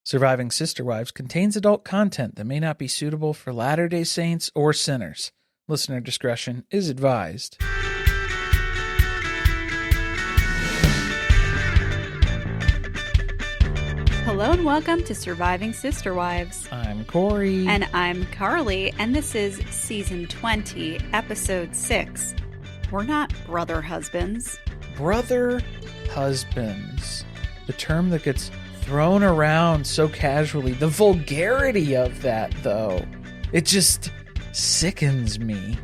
Surviving Sister Wives contains adult content that may not be suitable for Latter-day Saints or sinners. Listener discretion is advised. Hello and welcome to Surviving Sister Wives. I'm Corey. And I'm Carly, and this is Season 20, Episode 6. We're not brother husbands. Brother husbands. The term that gets thrown around so casually. The vulgarity of that, though. It just sickens me.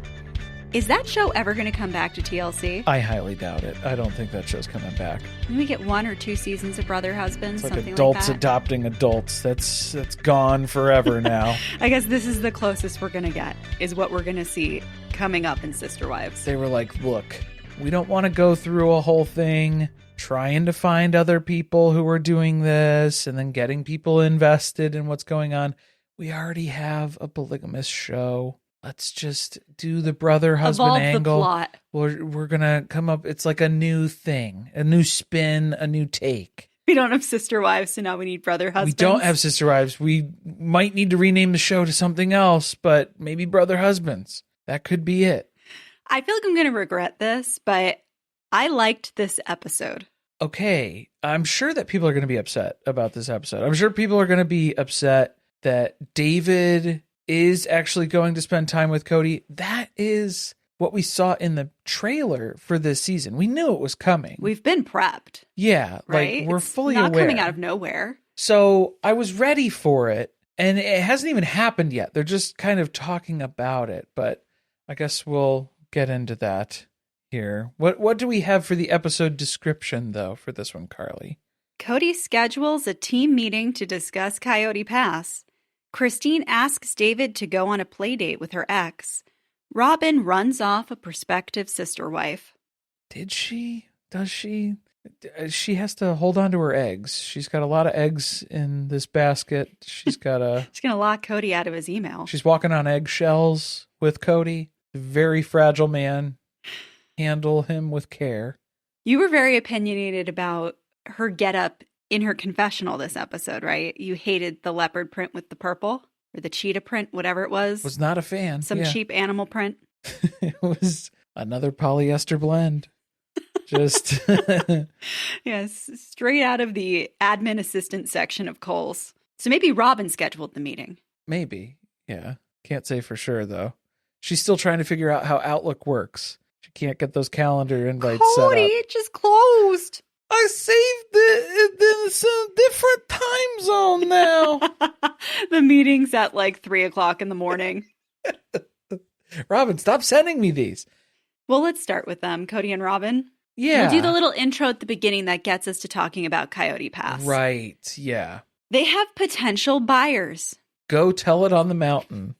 Is that show ever going to come back to TLC? I highly doubt it. I don't think that show's coming back. Can we get 1 or 2 seasons of Brother Husbands? It's like something adults like that? adopting adults. That's gone forever now. I guess this is the closest we're going to get, is what we're going to see coming up in Sister Wives. They were like, look, we don't want to go through a whole thing trying to find other people who are doing this and then getting people invested in what's going on. We already have a polygamous show. Let's just do the brother husband Evolve angle. the plot. We're gonna come up. It's like a new thing, a new spin, a new take. We don't have Sister Wives, so now we need Brother Husbands. We don't have Sister Wives. We might need to rename the show to something else, but maybe Brother Husbands. That could be it. I feel like I'm going to regret this, but I liked this episode. Okay, I'm sure that people are going to be upset about this episode. I'm sure people are going to be upset that David is actually going to spend time with Kody. That is what we saw in the trailer for this season. We knew it was coming. We've been prepped. Yeah, right? Like we're fully not aware. Coming out of nowhere. So I was ready for it, and it hasn't even happened yet. They're just kind of talking about it, but I guess we'll get into that here. What do we have for the episode description, though, for this one, Carly? Kody schedules a team meeting to discuss Coyote Pass. Christine asks David to go on a playdate with her ex. Robyn runs off a prospective sister wife. Did she? Does she? She has to hold on to her eggs. She's got a lot of eggs in this basket. She's got a... She's going to lock Kody out of his email. She's walking on eggshells with Kody. Very fragile man. Handle him with care. You were very opinionated about her getup in her confessional this episode, right? You hated the leopard print with the purple, or the cheetah print, whatever it was. Was not a fan. Some cheap animal print. It was another polyester blend. Just yes, straight out of the admin assistant section of Kohl's. So maybe Robyn scheduled the meeting. Maybe, yeah. Can't say for sure though. She's still trying to figure out how Outlook works. She can't get those calendar invites set up. Kody, it just closed. I saved it in some different time zone now. The meeting's at like 3:00 in the morning. Robyn, stop sending me these. Well, let's start with them, Kody and Robyn. Yeah. We'll do the little intro at the beginning that gets us to talking about Coyote Pass. Right, yeah. They have potential buyers. Go tell it on the mountain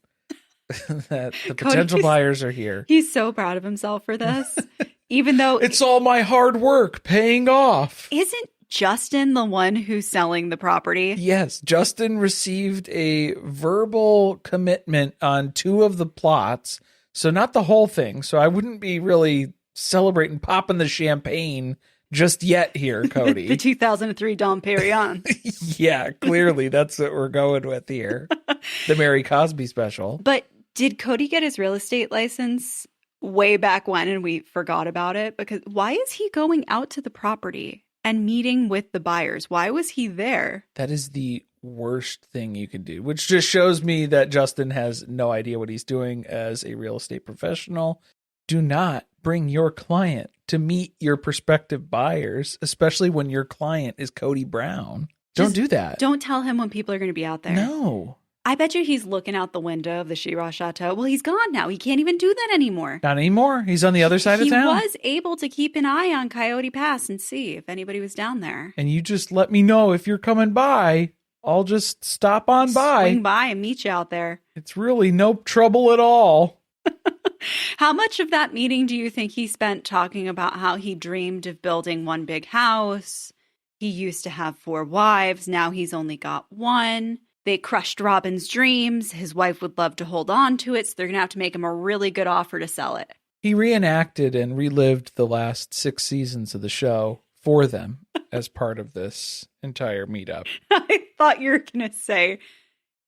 that the potential buyers are here. He's so proud of himself for this. Even though it's all my hard work paying off. Isn't Justin the one who's selling the property? Yes, Justin received a verbal commitment on 2 of the plots. So not the whole thing. So I wouldn't be really celebrating popping the champagne just yet here, Kody. The 2003 Dom Perignon. Yeah, clearly that's what we're going with here. The Meri Cosby special. But did Kody get his real estate license way back when and we forgot about it? Because why is he going out to the property and meeting with the buyers? Why was he there? That is the worst thing you can do, which just shows me that Justin has no idea what he's doing as a real estate professional. Do not bring your client to meet your prospective buyers, especially when your client is Kody Brown. Don't do that. Don't tell him when people are going to be out there. No. I bet you he's looking out the window of the She-Ra Chateau. Well, he's gone now. He can't even do that anymore. Not anymore. He's on the other side of town. He was able to keep an eye on Coyote Pass and see if anybody was down there. And you just let me know if you're coming by. I'll just stop on by. Swing by and meet you out there. It's really no trouble at all. How much of that meeting do you think he spent talking about how he dreamed of building one big house? He used to have 4 wives. Now he's only got 1. They crushed Robyn's dreams. His wife would love to hold on to it, so they're going to have to make him a really good offer to sell it. He reenacted and relived the last 6 seasons of the show for them as part of this entire meetup. I thought you were going to say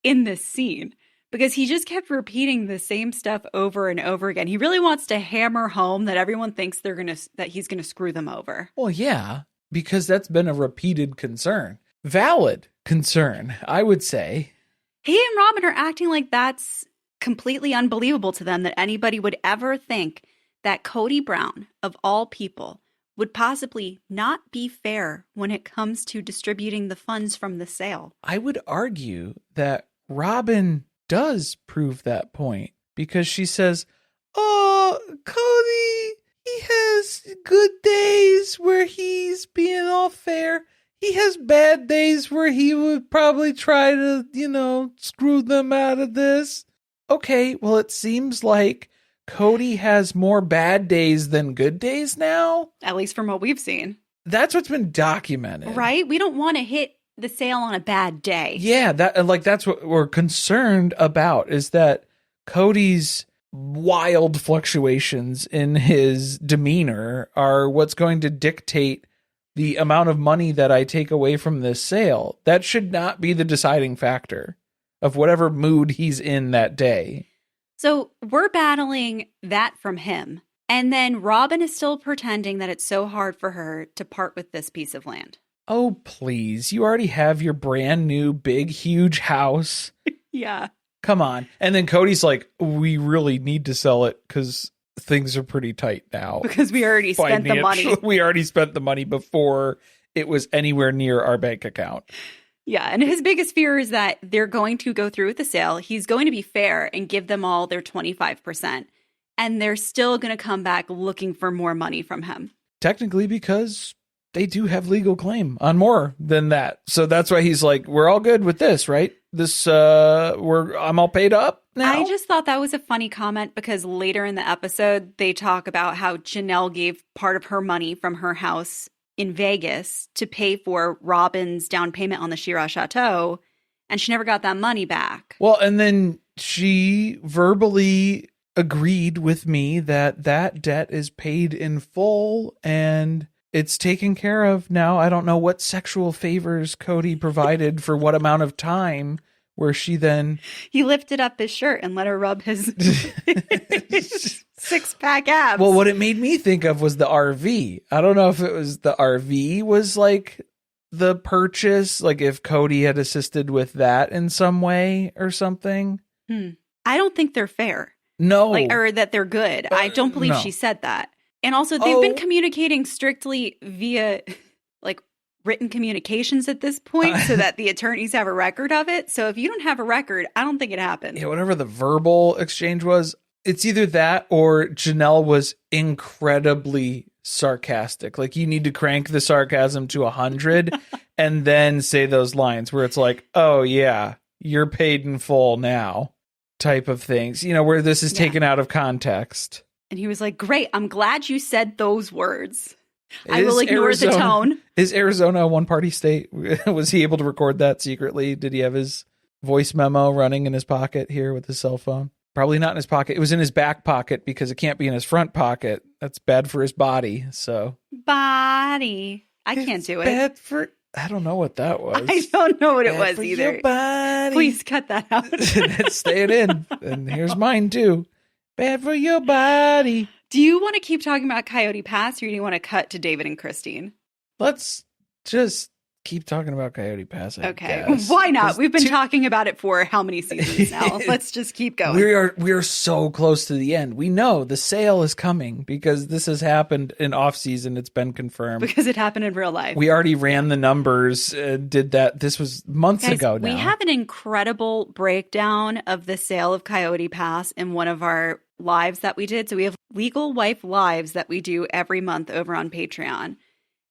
in this scene, because he just kept repeating the same stuff over and over again. He really wants to hammer home that everyone thinks that he's going to screw them over. Well, yeah, because that's been a repeated concern. Valid concern, I would say. He and Robyn are acting like that's completely unbelievable to them, that anybody would ever think that Kody Brown, of all people, would possibly not be fair when it comes to distributing the funds from the sale. I would argue that Robyn does prove that point, because she says, "Oh, Kody, he has good days where he's being all fair. He has bad days where he would probably try to, screw them out of this." Okay, well, it seems like Kody has more bad days than good days now. At least from what we've seen. That's what's been documented. Right? We don't want to hit the sale on a bad day. Yeah, that's what we're concerned about, is that Cody's wild fluctuations in his demeanor are what's going to dictate the amount of money that I take away from this sale. That should not be the deciding factor of whatever mood he's in that day. So we're battling that from him. And then Robyn is still pretending that it's so hard for her to part with this piece of land. Oh, please. You already have your brand new, big, huge house. Yeah. Come on. And then Cody's like, we really need to sell it because things are pretty tight now. Because we already spent the money. We already spent the money before it was anywhere near our bank account. Yeah. And his biggest fear is that they're going to go through with the sale. He's going to be fair and give them all their 25%. And they're still going to come back looking for more money from him. Technically, because they do have legal claim on more than that. So that's why he's like, we're all good with this, right? I'm all paid up now. I just thought that was a funny comment, because later in the episode, they talk about how Janelle gave part of her money from her house in Vegas to pay for Robyn's down payment on the Shira Chateau, and she never got that money back. Well, and then she verbally agreed with me that debt is paid in full and it's taken care of now. I don't know what sexual favors Kody provided for what amount of time, where she then... He lifted up his shirt and let her rub his six-pack abs. Well, what it made me think of was the RV. I don't know if it was the RV was like the purchase, like if Kody had assisted with that in some way or something. I don't think they're fair. No. Or that they're good. I don't believe she said that. And also, they've been communicating strictly via written communications at this point, so that the attorneys have a record of it. So if you don't have a record, I don't think it happened. Yeah, whatever the verbal exchange was, it's either that or Janelle was incredibly sarcastic. Like, you need to crank the sarcasm to 100 and then say those lines where it's like, oh yeah, you're paid in full now type of things, where this is taken out of context. And he was like, great, I'm glad you said those words. I will ignore the tone. Is Arizona a one-party state? Was he able to record that secretly? Did he have his voice memo running in his pocket here with his cell phone? Probably not in his pocket. It was in his back pocket because it can't be in his front pocket. That's bad for his body. So body. I can't do it. Bad for... I don't know what that was. I don't know what it was for either. Your body. Please cut that out. Stay it in. And here's mine too. Bad for your body. Do you want to keep talking about Coyote Pass, or do you want to cut to David and Christine? Let's just keep talking about Coyote Pass. I guess. Why not? We've been talking about it for how many seasons now? Let's just keep going. We are so close to the end. We know the sale is coming because this has happened in off season. It's been confirmed because it happened in real life. We already ran the numbers. Did that? This was months ago now. We have an incredible breakdown of the sale of Coyote Pass in one of our lives that we did. So we have Legal Wife Lives that we do every month over on Patreon.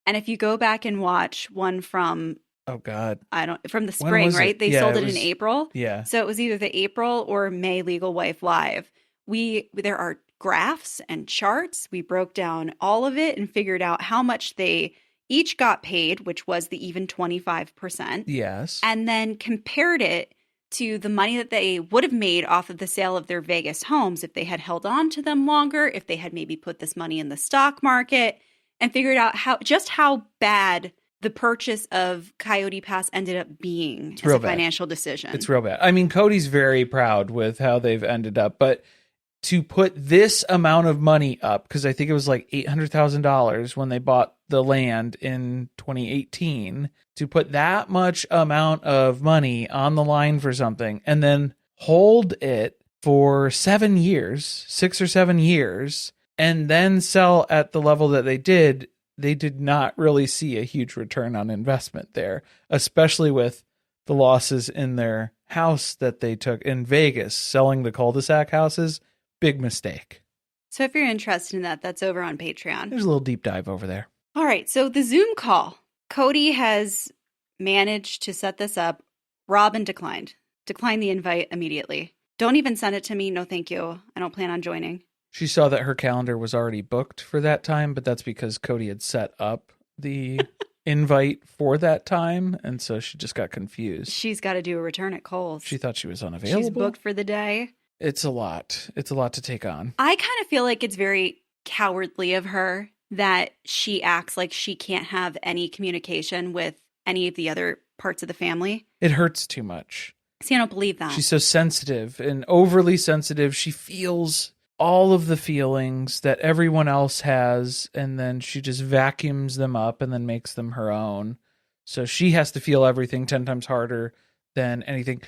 And if you go back and watch one from, from the spring, right? They sold it in April. Yeah. So it was either the April or May Legal Wife Live. There are graphs and charts. We broke down all of it and figured out how much they each got paid, which was the even 25%. Yes. And then compared it to the money that they would have made off of the sale of their Vegas homes if they had held on to them longer, if they had maybe put this money in the stock market, and figured out how bad the purchase of Coyote Pass ended up being as a financial decision. It's real bad. I mean, Kody's very proud with how they've ended up, but to put this amount of money up, because I think it was like $800,000 when they bought the land in 2018, to put that much amount of money on the line for something and then hold it for 7 years, 6 or 7 years, and then sell at the level that they did not really see a huge return on investment there, especially with the losses in their house that they took in Vegas, selling the cul-de-sac houses. Big mistake. So if you're interested in that, that's over on Patreon. There's a little deep dive over there. All right, so the Zoom call. Kody has managed to set this up. Robyn declined the invite immediately. Don't even send it to me. No, thank you. I don't plan on joining. She saw that her calendar was already booked for that time, but that's because Kody had set up the invite for that time, and so she just got confused. She's got to do a return at Kohl's. She thought she was unavailable. She's booked for the day. It's a lot. It's a lot to take on. I kind of feel like it's very cowardly of her that she acts like she can't have any communication with any of the other parts of the family. It hurts too much. See, I don't believe that. She's so sensitive and overly sensitive. She feels all of the feelings that everyone else has, and then she just vacuums them up and then makes them her own. So she has to feel everything 10 times harder than anything.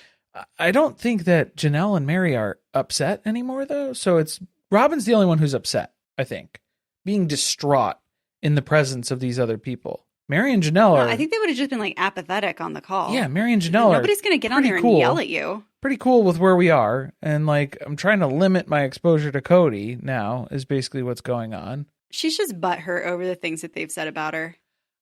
I don't think that Janelle and Meri are upset anymore, though. So it's Robyn's the only one who's upset, I think, being distraught in the presence of these other people. Meri and Janelle are... I think they would have just been like apathetic on the call. Yeah, Meri and Janelle Nobody's going to get on there and yell at you. Pretty cool with where we are. And like, I'm trying to limit my exposure to Kody now is basically what's going on. She's just butthurt over the things that they've said about her.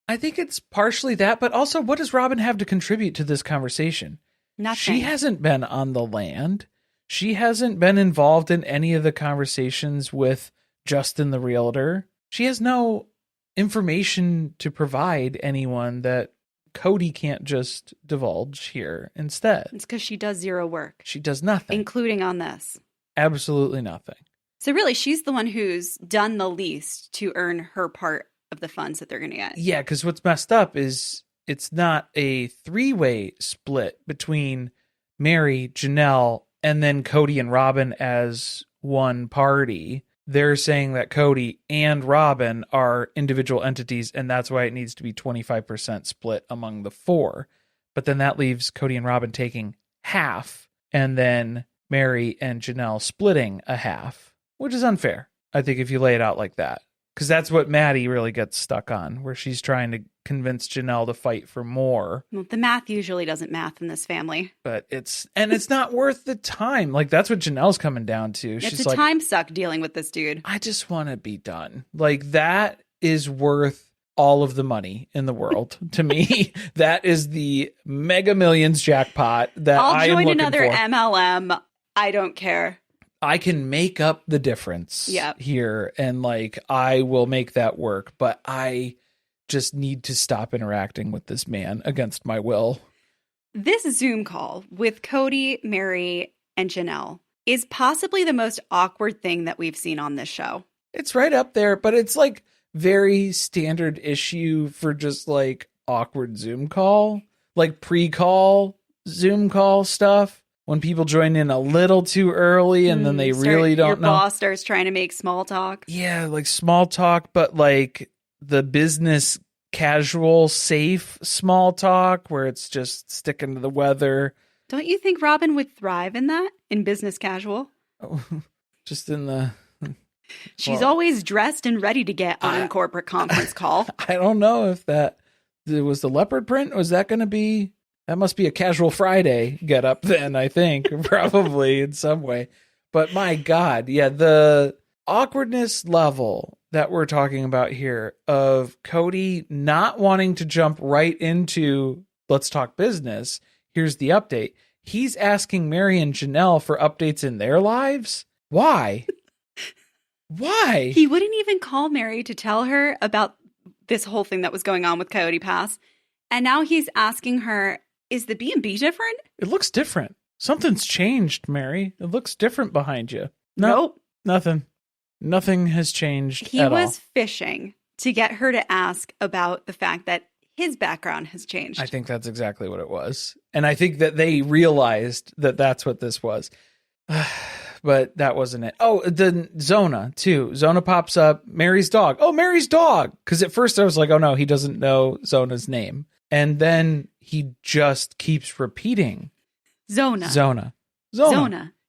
I think it's partially that, but also what does Robyn have to contribute to this conversation? Nothing. She hasn't been on the land. She hasn't been involved in any of the conversations with Justin the realtor. She has no information to provide anyone that Kody can't just divulge here instead. It's because she does zero work. She does nothing. Including on this. Absolutely nothing. So really, she's the one who's done the least to earn her part of the funds that they're going to get. Yeah, because what's messed up is it's not a three-way split between Meri, Janelle, and then Kody and Robyn as one party. They're saying that Kody and Robyn are individual entities, and that's why it needs to be 25% split among the four. But then that leaves Kody and Robyn taking half, and then Meri and Janelle splitting a half, which is unfair, I think, if you lay it out like that. Because that's what Maddie really gets stuck on, where she's trying to convince Janelle to fight for more. Well, the math usually doesn't math in this family. But it's not worth the time. Like, that's what Janelle's coming down to. It's She's a like, time suck dealing with this dude. I just want to be done. Like, that is worth all of the money in the world to me. That is the Mega Millions jackpot that I am looking for. I'll join another MLM. I don't care. I can make up the difference here, and like I will make that work, but I just need to stop interacting with this man against my will. This Zoom call with Kody, Meri, and Janelle is possibly the most awkward thing that we've seen on this show. It's right up there, but it's like very standard issue for just like awkward Zoom call, like pre-call Zoom call stuff. When people join in a little too early and then they really don't know. Your boss starts trying to make small talk. Yeah, like small talk, but like the business casual, safe small talk where it's just sticking to the weather. Don't you think Robyn would thrive in that? In business casual? Oh, just in the... She's always dressed and ready to get on a corporate conference call. I don't know if that... Was the leopard print? Was that going to be... That must be a casual Friday get up then, I think, probably in some way. But my God, yeah, the awkwardness level that we're talking about here of Kody not wanting to jump right into let's talk business. Here's the update. He's asking Meri and Janelle for updates in their lives. Why? Why? He wouldn't even call Meri to tell her about this whole thing that was going on with Coyote Pass. And now he's asking her, is the B&B different? It looks different. Something's changed, Meri. It looks different behind you. Nope. Nothing. Nothing has changed He at all. was fishing to get her to ask about the fact that his background has changed. I think that's exactly what it was. And I think that they realized that that's what this was. But that wasn't it. Oh, the Zona, too. Zona pops up. Meri's dog. Oh, Meri's dog. Because at first I was like, oh, no, he doesn't know Zona's name. And then he just keeps repeating. Zona.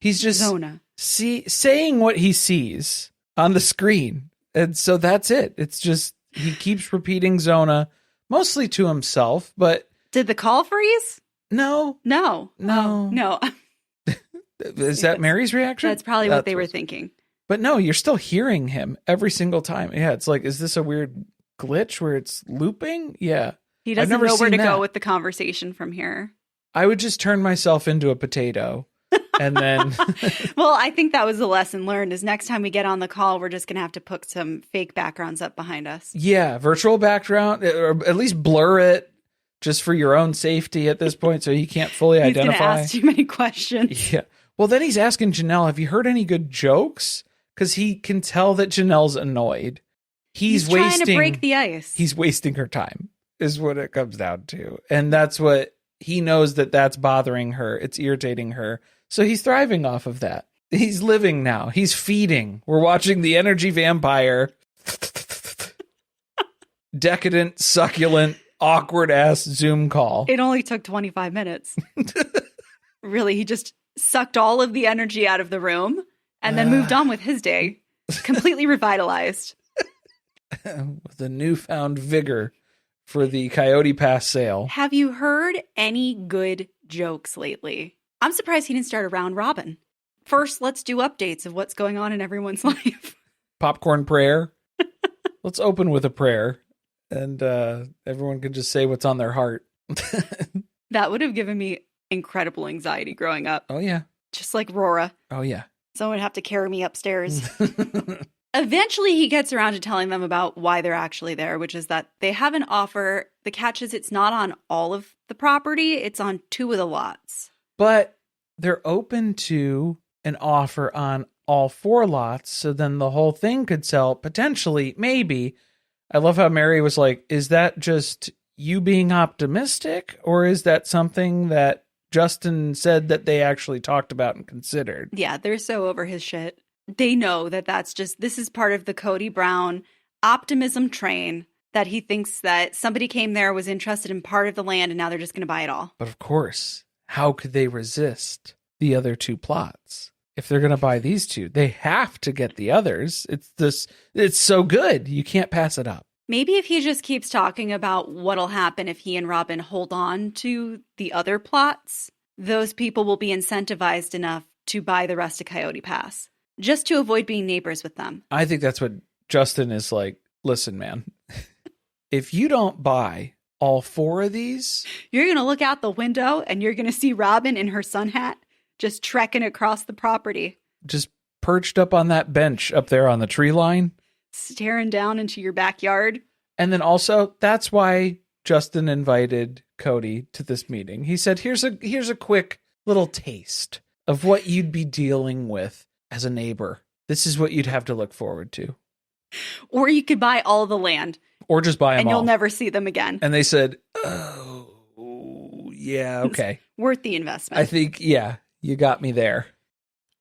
He's just Zona. saying what he sees on the screen. And so that's it. It's just he keeps repeating Zona, mostly to himself. But did the call freeze? No. Is that Meri's reaction? That's probably what they were thinking. But no, you're still hearing him every single time. Yeah, it's like, is this a weird glitch where it's looping? Yeah. He doesn't know where to go with the conversation from here. I would just turn myself into a potato and then... Well, I think that was the lesson learned is next time we get on the call, we're just going to have to put some fake backgrounds up behind us. Yeah, virtual background, or at least blur it just for your own safety at this point so he can't fully identify. He's going to ask too many questions. Yeah. Well, then he's asking Janelle, have you heard any good jokes? Because he can tell that Janelle's annoyed. He's trying to break the ice. He's wasting her time, is what it comes down to. And that's what he knows that's bothering her. It's irritating her. So he's thriving off of that. He's living now. He's feeding. We're watching the energy vampire. Decadent, succulent, awkward ass Zoom call. It only took 25 minutes. Really, he just sucked all of the energy out of the room and then moved on with his day, completely revitalized. With a newfound vigor for the Coyote Pass sale. Have you heard any good jokes lately? I'm surprised he didn't start around Robyn. First, let's do updates of what's going on in everyone's life. Popcorn prayer. Let's open with a prayer and everyone can just say what's on their heart. That would have given me incredible anxiety growing up. Oh, yeah. Just like Rora. Oh, yeah. Someone would have to carry me upstairs. Eventually, he gets around to telling them about why they're actually there, which is that they have an offer. The catch is it's not on all of the property. It's on 2 of the lots. But they're open to an offer on all 4 lots. So then the whole thing could sell potentially, maybe. I love how Meri was like, is that just you being optimistic? Or is that something that Justin said that they actually talked about and considered? Yeah, they're so over his shit. They know that this is part of the Kody Brown optimism train, that he thinks that somebody came there, was interested in part of the land, and now they're just going to buy it all. But of course, how could they resist the other 2 plots? If they're going to buy these 2, they have to get the others. It's so good. You can't pass it up. Maybe if he just keeps talking about what'll happen if he and Robyn hold on to the other plots, those people will be incentivized enough to buy the rest of Coyote Pass, just to avoid being neighbors with them. I think that's what Justin is like. Listen, man, if you don't buy all 4 of these, you're going to look out the window and you're going to see Robyn in her sun hat just trekking across the property. Just perched up on that bench up there on the tree line. Staring down into your backyard. And then also, that's why Justin invited Kody to this meeting. He said, here's a quick little taste of what you'd be dealing with as a neighbor. This is what you'd have to look forward to. Or you could buy all the land. Or just buy them and all. You'll never see them again. And they said, oh, yeah, okay. It's worth the investment. I think, yeah, you got me there.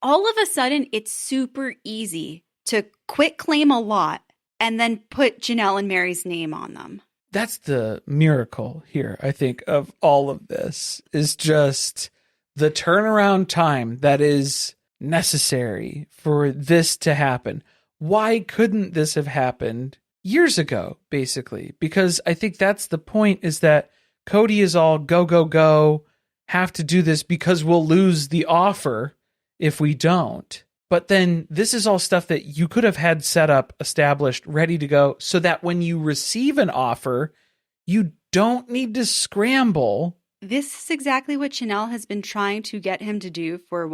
All of a sudden, it's super easy to quit claim a lot and then put Janelle and Meri's name on them. That's the miracle here, I think, of all of this, is just the turnaround time that is necessary for this to happen. Why couldn't this have happened years ago, basically? Because I think that's the point, is that Kody is all go, go, go, have to do this because we'll lose the offer if we don't. But then this is all stuff that you could have had set up, established, ready to go, so that when you receive an offer, you don't need to scramble. This is exactly what Janelle has been trying to get him to do for,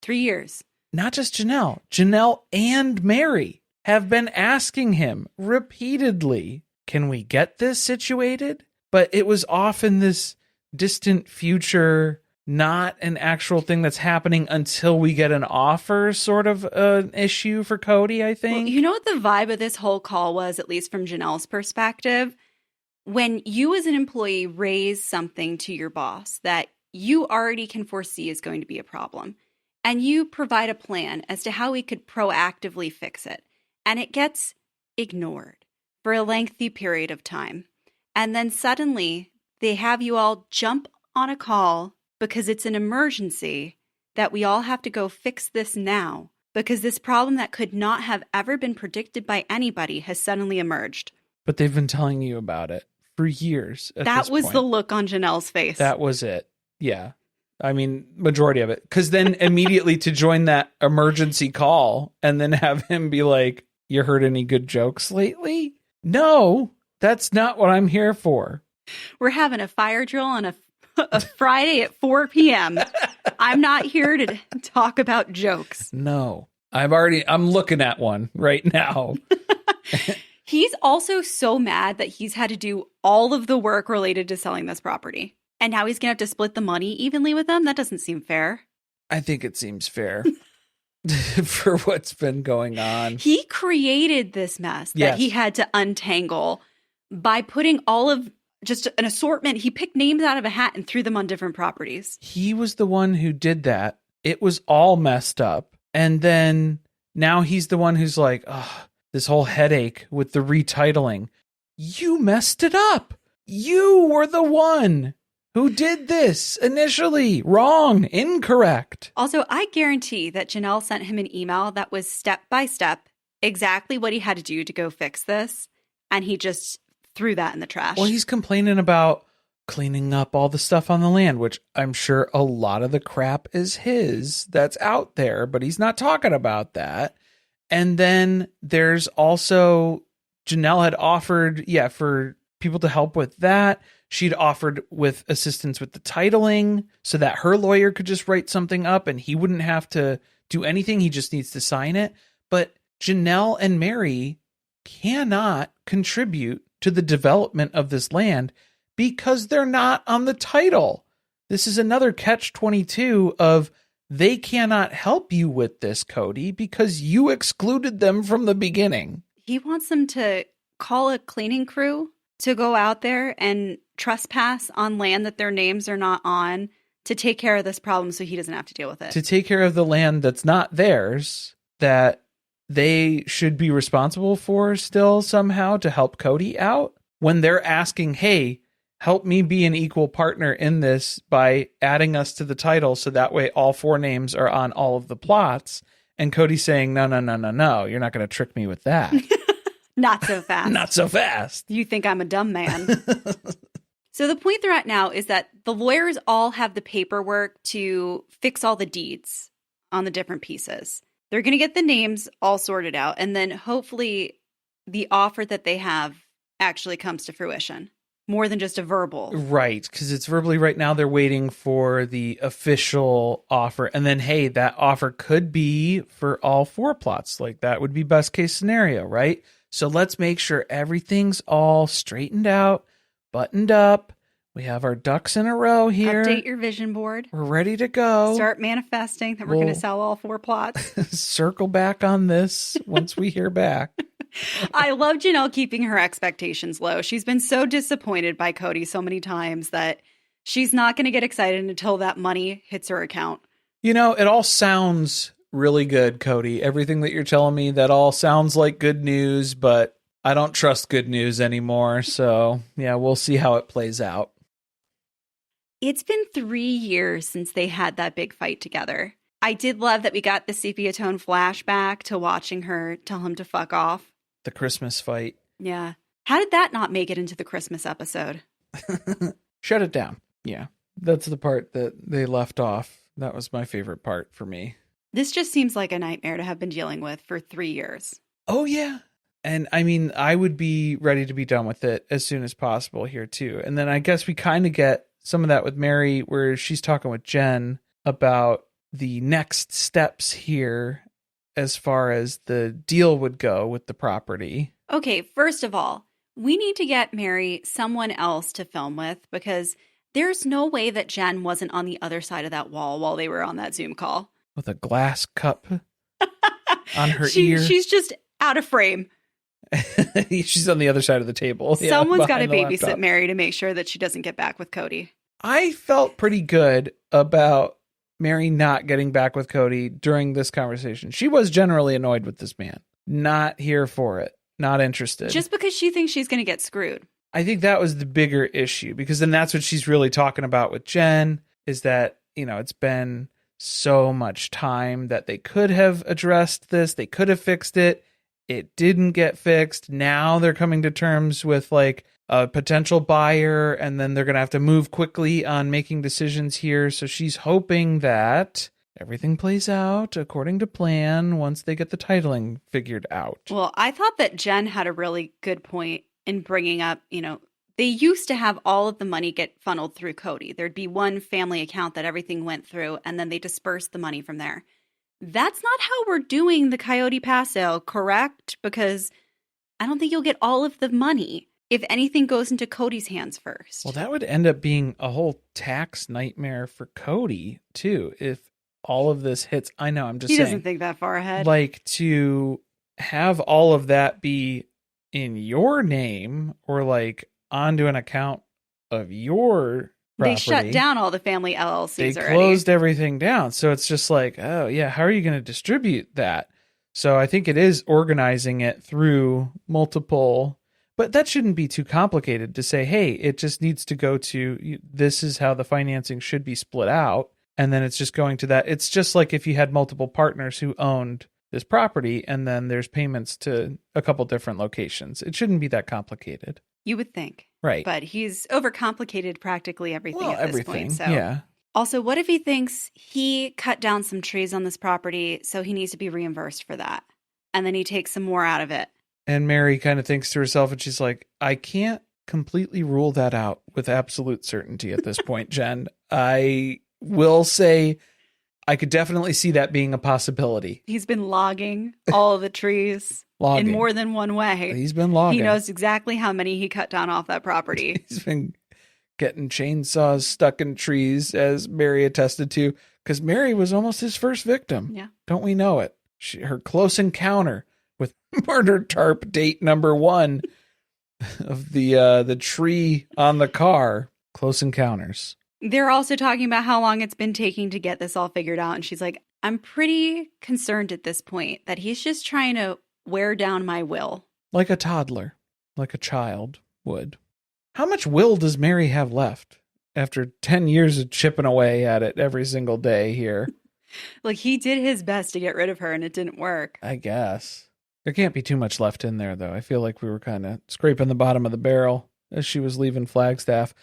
3 years? Not just Janelle. Janelle and Meri have been asking him repeatedly, can we get this situated? But it was often this distant future, not an actual thing that's happening until we get an offer sort of an issue for Kody, I think. Well, you know what the vibe of this whole call was, at least from Janelle's perspective? when you as an employee raise something to your boss that you already can foresee is going to be a problem, and you provide a plan as to how we could proactively fix it, and it gets ignored for a lengthy period of time, and then suddenly they have you all jump on a call because it's an emergency that we all have to go fix this now because this problem that could not have ever been predicted by anybody has suddenly emerged. But they've been telling you about it for years. That was the look on Janelle's face. That was it. Yeah. I mean, majority of it. Because then immediately to join that emergency call and then have him be like, you heard any good jokes lately? No, that's not what I'm here for. We're having a fire drill on a Friday at 4 p.m. I'm not here to talk about jokes. No, I'm looking at one right now. He's also so mad that he's had to do all of the work related to selling this property. And now he's going to have to split the money evenly with them? That doesn't seem fair. I think it seems fair for what's been going on. He created this mess that he had to untangle by putting all of just an assortment. He picked names out of a hat and threw them on different properties. He was the one who did that. It was all messed up. And then now he's the one who's like, oh, this whole headache with the retitling. You messed it up. You were the one who did this initially. Wrong. Incorrect. Also, I guarantee that Janelle sent him an email that was step by step exactly what he had to do to go fix this. And he just threw that in the trash. Well, he's complaining about cleaning up all the stuff on the land, which I'm sure a lot of the crap is his that's out there, but he's not talking about that. And then there's also Janelle had offered, for people to help with that. She'd offered with assistance with the titling so that her lawyer could just write something up and he wouldn't have to do anything. He just needs to sign it. But Janelle and Meri cannot contribute to the development of this land because they're not on the title. This is another catch-22 of they cannot help you with this, Kody, because you excluded them from the beginning. He wants them to call a cleaning crew to go out there and trespass on land that their names are not on to take care of this problem so he doesn't have to deal with it. To take care of the land that's not theirs, that they should be responsible for still somehow to help Kody out when they're asking, hey, help me be an equal partner in this by adding us to the title so that way all 4 names are on all of the plots. And Cody's saying, no, you're not going to trick me with that. Not so fast. Not so fast. You think I'm a dumb man. So the point they're at now is that the lawyers all have the paperwork to fix all the deeds on the different pieces. They're going to get the names all sorted out, and then hopefully the offer that they have actually comes to fruition. More than just a verbal. Right, because it's verbally right now. They're waiting for the official offer. And then, hey, that offer could be for all 4 plots. Like, that would be best case scenario, right? So let's make sure everything's all straightened out, buttoned up. We have our ducks in a row here. Update your vision board. We're ready to go. Start manifesting that we're going to sell all 4 plots. Circle back on this once we hear back. I love Janelle keeping her expectations low. She's been so disappointed by Kody so many times that she's not going to get excited until that money hits her account. You know, it all sounds really good, Kody. Everything that you're telling me, that all sounds like good news, but I don't trust good news anymore. So, yeah, we'll see how it plays out. It's been 3 years since they had that big fight together. I did love that we got the sepia tone flashback to watching her tell him to fuck off. The Christmas fight. Yeah. How did that not make it into the Christmas episode? Shut it down. Yeah. That's the part that they left off. That was my favorite part for me. This just seems like a nightmare to have been dealing with for 3 years. Oh, yeah. And I mean, I would be ready to be done with it as soon as possible here, too. And then I guess we kind of get some of that with Meri, where she's talking with Jenn about the next steps here as far as the deal would go with the property. Okay, first of all, we need to get Meri someone else to film with, because there's no way that Jenn wasn't on the other side of that wall while they were on that Zoom call. With a glass cup on her ear. She's just out of frame. She's on the other side of the table. Someone's got to behind the babysit laptop. Meri to make sure that she doesn't get back with Kody. I felt pretty good about Meri not getting back with Kody during this conversation. She was generally annoyed with this man. Not here for it. Not interested. Just because she thinks she's going to get screwed. I think that was the bigger issue, because then that's what she's really talking about with Jenn, is that, it's been so much time that they could have addressed this. They could have fixed it. It didn't get fixed. Now they're coming to terms with like a potential buyer, and then they're going to have to move quickly on making decisions here. So she's hoping that everything plays out according to plan once they get the titling figured out. Well, I thought that Jenn had a really good point in bringing up, they used to have all of the money get funneled through Kody. There'd be one family account that everything went through, and then they dispersed the money from there. That's not how we're doing the Coyote Pass sale, correct? Because I don't think you'll get all of the money if anything goes into Kody's hands first. Well, that would end up being a whole tax nightmare for Kody, too, if all of this hits. I know, I'm just saying. He doesn't think that far ahead. Like, to have all of that be in your name, or like onto an account of your property. They shut down all the family LLCs already. They closed everything down. So it's just like, oh yeah, how are you going to distribute that? So I think it is organizing it through multiple, but that shouldn't be too complicated to say, hey, it just needs to go to, this is how the financing should be split out. And then it's just going to that. It's just like if you had multiple partners who owned this property, and then there's payments to a couple different locations. It shouldn't be that complicated. You would think. Right. But he's overcomplicated practically everything at this point. So. Yeah. Also, what if he thinks he cut down some trees on this property, so he needs to be reimbursed for that? And then he takes some more out of it. And Meri kind of thinks to herself, and she's like, I can't completely rule that out with absolute certainty at this point, Jenn. I will say I could definitely see that being a possibility. He's been logging all the trees in more than one way. He's been logging. He knows exactly how many he cut down off that property. He's been getting chainsaws stuck in trees, as Meri attested to, because Meri was almost his first victim. Yeah. Don't we know it? Her close encounter with murder tarp date number 1 of the tree on the car. Close encounters. They're also talking about how long it's been taking to get this all figured out. And she's like, I'm pretty concerned at this point that he's just trying to wear down my will. Like a toddler, like a child would. How much will does Meri have left after 10 years of chipping away at it every single day here? Like, he did his best to get rid of her and it didn't work. I guess. There can't be too much left in there, though. I feel like we were kind of scraping the bottom of the barrel as she was leaving Flagstaff.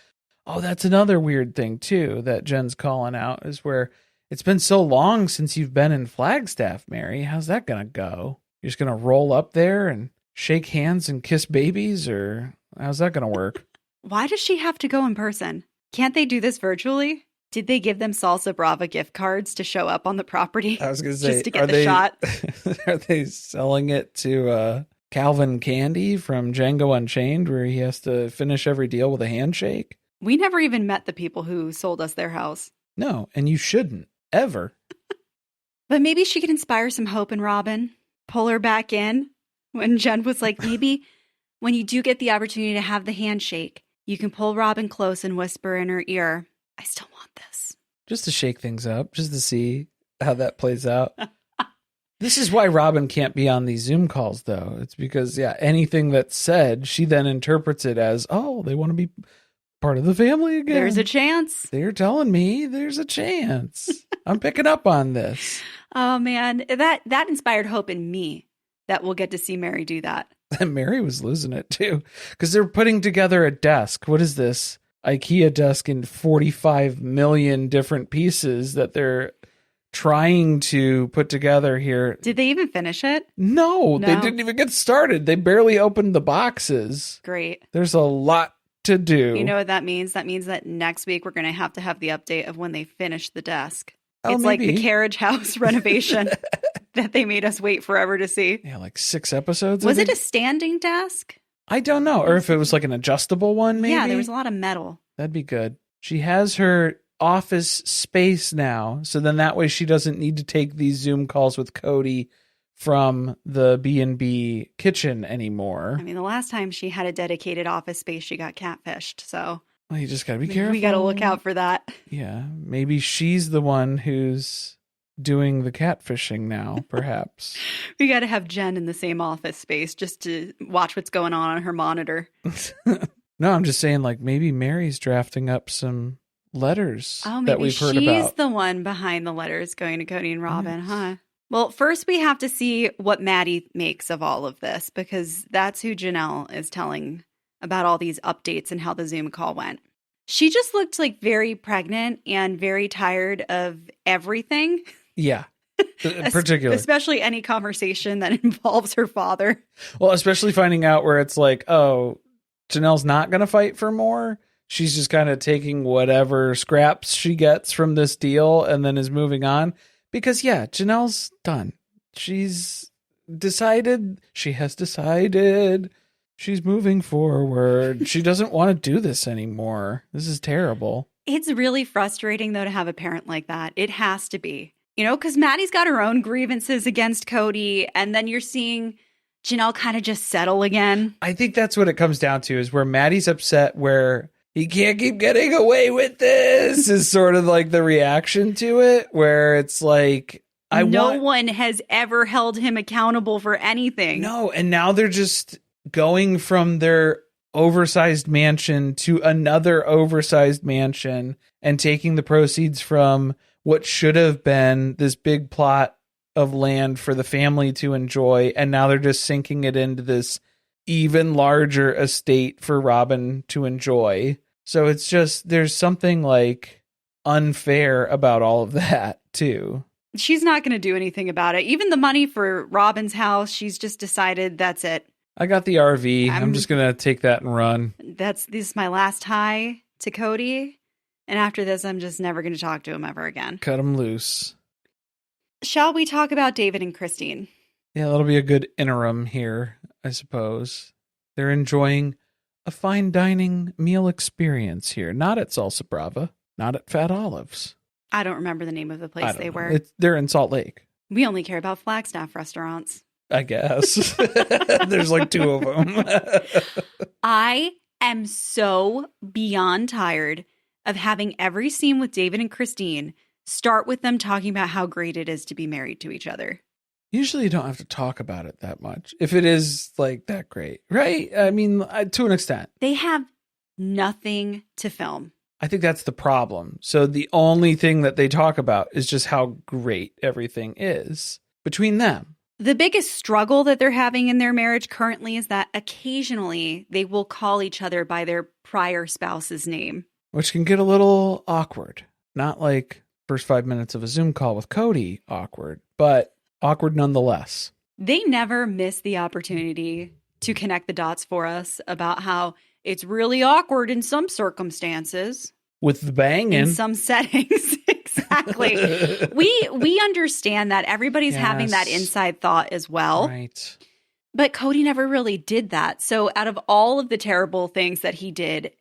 Oh, that's another weird thing, too, that Jenn's calling out, is where it's been so long since you've been in Flagstaff, Meri. How's that going to go? You're just going to roll up there and shake hands and kiss babies, or how's that going to work? Why does she have to go in person? Can't they do this virtually? Did they give them Salsa Brava gift cards to show up on the property? I was going to say, just to get the shot. Are they selling it to Calvin Candy from Django Unchained, where he has to finish every deal with a handshake? We never even met the people who sold us their house. No, and you shouldn't, ever. But maybe she could inspire some hope in Robyn. Pull her back in. When Jenn was like, maybe when you do get the opportunity to have the handshake, you can pull Robyn close and whisper in her ear, I still want this. Just to shake things up, just to see how that plays out. This is why Robyn can't be on these Zoom calls, though. It's because, anything that's said, she then interprets it as, oh, they want to be part of the family again. There's a chance. They're telling me there's a chance. I'm picking up on this. Oh, man. That inspired hope in me that we'll get to see Meri do that. And Meri was losing it, too, because they're putting together a desk. What is this? IKEA desk in 45 million different pieces that they're trying to put together here. Did they even finish it? No, they didn't even get started. They barely opened the boxes. Great. There's a lot to do. You know what that means? That means that next week we're going to have the update of when they finish the desk. Oh, it's maybe. like the carriage house renovation that they made us wait forever to see. Yeah, like 6 episodes. Was it a standing desk? I don't know. Or if it was like an adjustable one, maybe. Yeah, there was a lot of metal. That'd be good. She has her office space now. So then that way she doesn't need to take these Zoom calls with Kody from the B&B kitchen anymore. I mean, the last time she had a dedicated office space, she got catfished. So Well, you just got to be careful. We got to look out for that. Yeah. Maybe she's the one who's doing the catfishing now, perhaps. We got to have Jenn in the same office space just to watch what's going on her monitor. No, I'm just saying, like, maybe Meri's drafting up some letters that we've heard about. Maybe she's the one behind the letters going to Kody and Robyn, huh? Well, first we have to see what Maddie makes of all of this, because that's who Janelle is telling about all these updates and how the Zoom call went. She just looked like very pregnant and very tired of everything. Yeah, particularly. Especially any conversation that involves her father. Well, especially finding out where it's like, oh, Janelle's not going to fight for more. She's just kind of taking whatever scraps she gets from this deal and then is moving on. Because, yeah, Janelle's done. She's decided. She has decided. She's moving forward. She doesn't want to do this anymore. This is terrible. It's really frustrating, though, to have a parent like that. It has to be. You know, because Maddie's got her own grievances against Kody, and then you're seeing Janelle kind of just settle again. I think that's what it comes down to, is where Maddie's upset where he can't keep getting away with this is sort of like the reaction to it, where it's like, no one has ever held him accountable for anything. No, and now they're just going from their oversized mansion to another oversized mansion and taking the proceeds from what should have been this big plot of land for the family to enjoy, and now they're just sinking it into this even larger estate for Robyn to enjoy. So it's just, there's something like unfair about all of that too. She's not going to do anything about it. Even the money for Robyn's house, she's just decided that's it. I got the RV. I'm just going to take that and run. This is my last hi to Kody. And after this, I'm just never going to talk to him ever again. Cut him loose. Shall we talk about David and Christine? Yeah, that'll be a good interim here, I suppose. They're enjoying a fine dining meal experience here. Not at Salsa Brava, not at Fat Olives. I don't remember the name of the place they were. They're in Salt Lake. We only care about Flagstaff restaurants. I guess. There's like 2 of them. I am so beyond tired of having every scene with David and Christine start with them talking about how great it is to be married to each other. Usually you don't have to talk about it that much if it is like that great, right? I mean, to an extent. They have nothing to film. I think that's the problem. So the only thing that they talk about is just how great everything is between them. The biggest struggle that they're having in their marriage currently is that occasionally they will call each other by their prior spouse's name. Which can get a little awkward. Not like first 5 minutes of a Zoom call with Kody awkward, but awkward nonetheless. They never miss the opportunity to connect the dots for us about how it's really awkward in some circumstances. With the banging. In some settings. Exactly. We understand that everybody's having that inside thought as well. Right. But Kody never really did that. So out of all of the terrible things that he did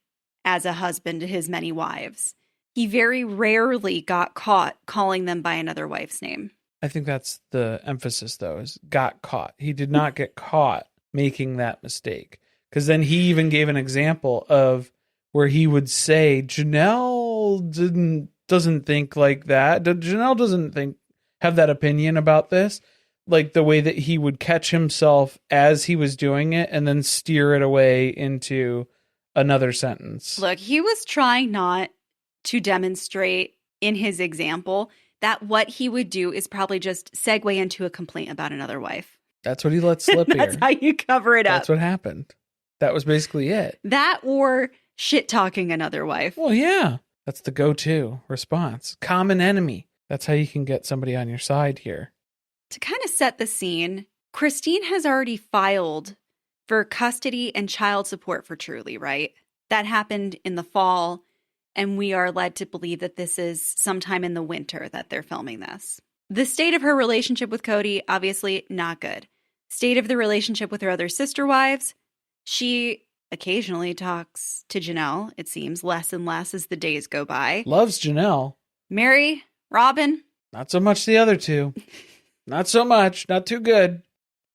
as a husband to his many wives, he very rarely got caught calling them by another wife's name. I think that's the emphasis, though, is got caught. He did not get caught making that mistake. Because then he even gave an example of where he would say, Janelle doesn't think like that. Janelle doesn't have that opinion about this. Like the way that he would catch himself as he was doing it and then steer it away into another sentence. Look, he was trying not to demonstrate in his example that what he would do is probably just segue into a complaint about another wife. That's what he let slip here. That's how you cover it up. That's what happened. That was basically it. That or shit-talking another wife. Well, yeah. That's the go-to response. Common enemy. That's how you can get somebody on your side here. To kind of set the scene, Christine has already filed for custody and child support for Truly, right? That happened in the fall, and we are led to believe that this is sometime in the winter that they're filming this. The state of her relationship with Kody, obviously not good. State of the relationship with her other sister wives, she occasionally talks to Janelle, it seems, less and less as the days go by. Loves Janelle. Meri, Robyn. Not so much the other two. Not so much. Not too good.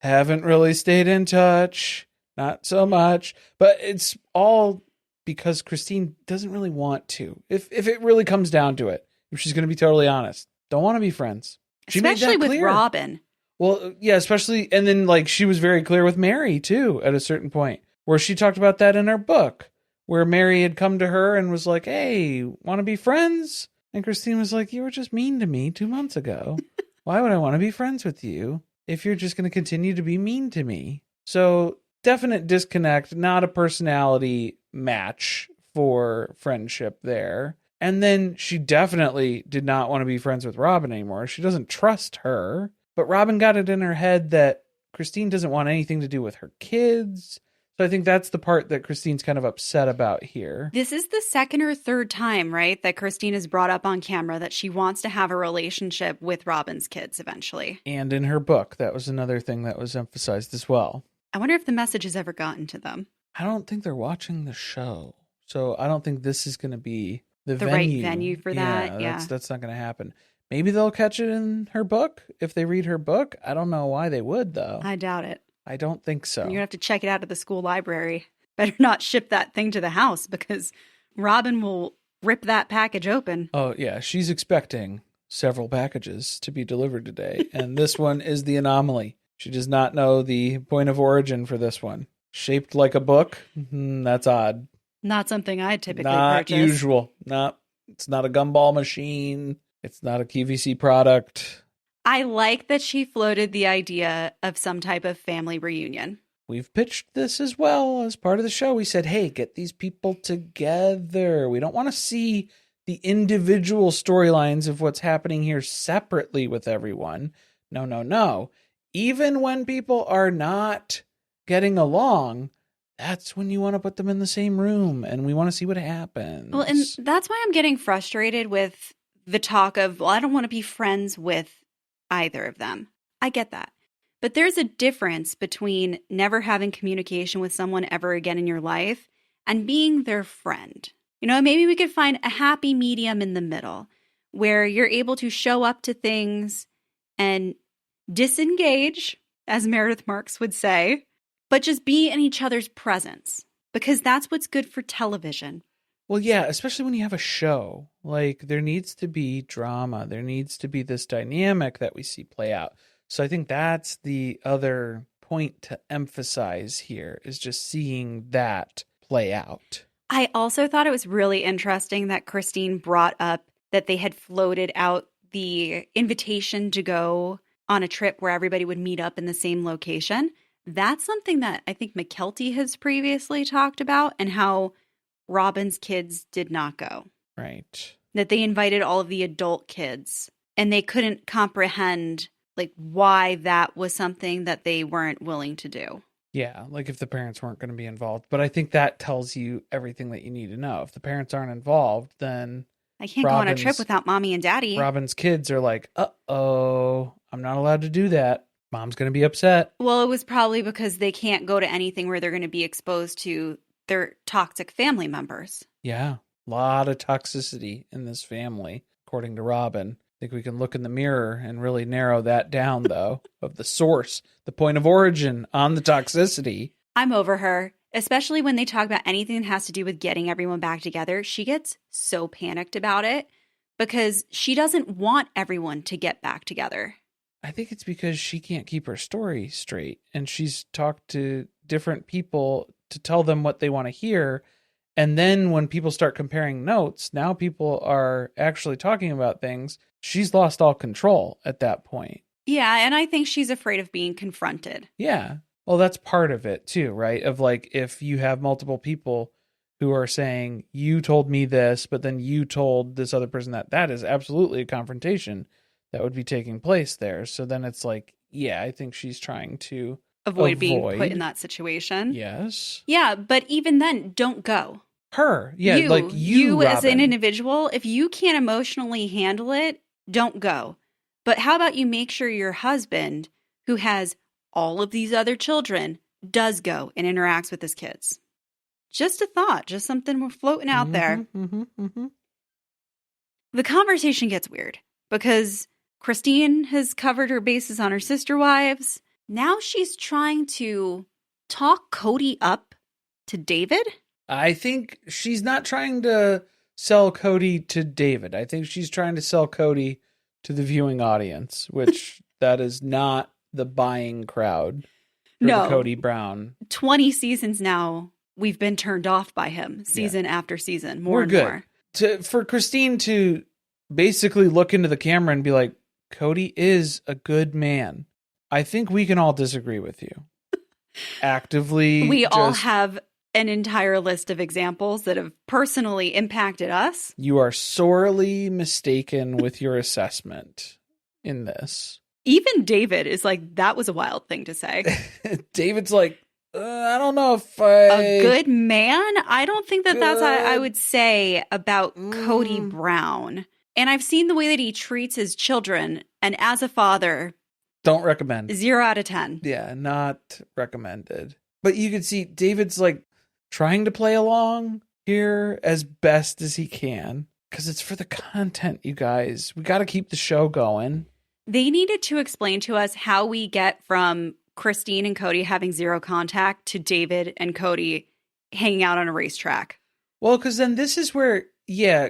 Haven't really stayed in touch. Not so much. But it's all because Christine doesn't really want to. If it really comes down to it, if she's going to be totally honest, don't want to be friends. She Especially made that with clear. Robyn. Well, yeah, especially, and then like she was very clear with Meri too at a certain point where she talked about that in her book, where Meri had come to her and was like, "Hey, want to be friends?" And Christine was like, "You were just mean to me 2 months ago. Why would I want to be friends with you if you're just going to continue to be mean to me?" So definite disconnect, not a personality match for friendship there. And then she definitely did not want to be friends with Robyn anymore. She doesn't trust her. But Robyn got it in her head that Christine doesn't want anything to do with her kids. So I think that's the part that Christine's kind of upset about here. This is the second or third time, right, that Christine has brought up on camera that she wants to have a relationship with Robyn's kids eventually. And in her book, that was another thing that was emphasized as well. I wonder if the message has ever gotten to them. I don't think they're watching the show. So I don't think this is going to be the venue. Right venue for that. Yeah. That's not going to happen. Maybe they'll catch it in her book if they read her book. I don't know why they would, though. I doubt it. I don't think so. You're going to have to check it out at the school library. Better not ship that thing to the house because Robyn will rip that package open. Oh, yeah. She's expecting several packages to be delivered today. And this one is the anomaly. She does not know the point of origin for this one. Shaped like a book? That's odd. Not something I typically not purchase. Usual. It's not a gumball machine. It's not a QVC product. I like that she floated the idea of some type of family reunion. We've pitched this as well as part of the show. We said, hey, get these people together. We don't want to see the individual storylines of what's happening here separately with everyone. No. Even when people are not getting along, that's when you want to put them in the same room and we want to see what happens. Well, and that's why I'm getting frustrated with the talk of, well, I don't want to be friends with either of them. I get that. But there's a difference between never having communication with someone ever again in your life and being their friend. You know, maybe we could find a happy medium in the middle where you're able to show up to things and disengage, as Meredith Marks would say, but just be in each other's presence because that's what's good for television. Well, yeah, especially when you have a show. Like, there needs to be drama. There needs to be this dynamic that we see play out. So I think that's the other point to emphasize here is just seeing that play out. I also thought it was really interesting that Christine brought up that they had floated out the invitation to go on a trip where everybody would meet up in the same location. That's something that I think McKelty has previously talked about and how Robyn's kids did not go. Right. That they invited all of the adult kids and they couldn't comprehend like why that was something that they weren't willing to do. Yeah, like if the parents weren't going to be involved. But I think that tells you everything that you need to know. If the parents aren't involved, then I can't go on a trip without mommy and daddy. Robyn's kids are like, uh-oh, I'm not allowed to do that. Mom's going to be upset. Well, it was probably because they can't go to anything where they're going to be exposed to their toxic family members. Yeah, a lot of toxicity in this family, according to Robyn. I think we can look in the mirror and really narrow that down, though, of the source, the point of origin on the toxicity. I'm over her, especially when they talk about anything that has to do with getting everyone back together. She gets so panicked about it because she doesn't want everyone to get back together. I think it's because she can't keep her story straight, and she's talked to different people to tell them what they want to hear. And then when people start comparing notes, now people are actually talking about things. She's lost all control at that point. Yeah, and I think she's afraid of being confronted. Yeah. Well, that's part of it too, right? Of like, if you have multiple people who are saying, you told me this, but then you told this other person that is absolutely a confrontation that would be taking place there. So then it's like, yeah, I think she's trying to avoid being put in that situation. Yes. Yeah, but even then, don't go. Her. Yeah, you, like you as an individual, if you can't emotionally handle it, don't go. But how about you make sure your husband, who has all of these other children, does go and interacts with his kids? Just a thought, just something we're floating out there. The conversation gets weird because Christine has covered her bases on her sister wives. Now she's trying to talk Kody up to David. I think she's not trying to sell Kody to David. I think she's trying to sell Kody to the viewing audience, which that is not the buying crowd for No. the Kody Brown. 20 seasons now, we've been turned off by him season after season, more We're and good. more. For Christine to basically look into the camera and be like, Kody is a good man. I think we can all disagree with you. Actively. We all have an entire list of examples that have personally impacted us. You are sorely mistaken with your assessment in this. Even David is like, that was a wild thing to say. David's like, I don't know if A good man? I don't think that that's what I would say about Kody Brown. And I've seen the way that he treats his children. And as a father, don't recommend. 0 out of 10. Yeah, not recommended. But you can see David's like trying to play along here as best as he can. Because it's for the content, you guys. We got to keep the show going. They needed to explain to us how we get from Christine and Kody having 0 contact to David and Kody hanging out on a racetrack. Well, because then this is where,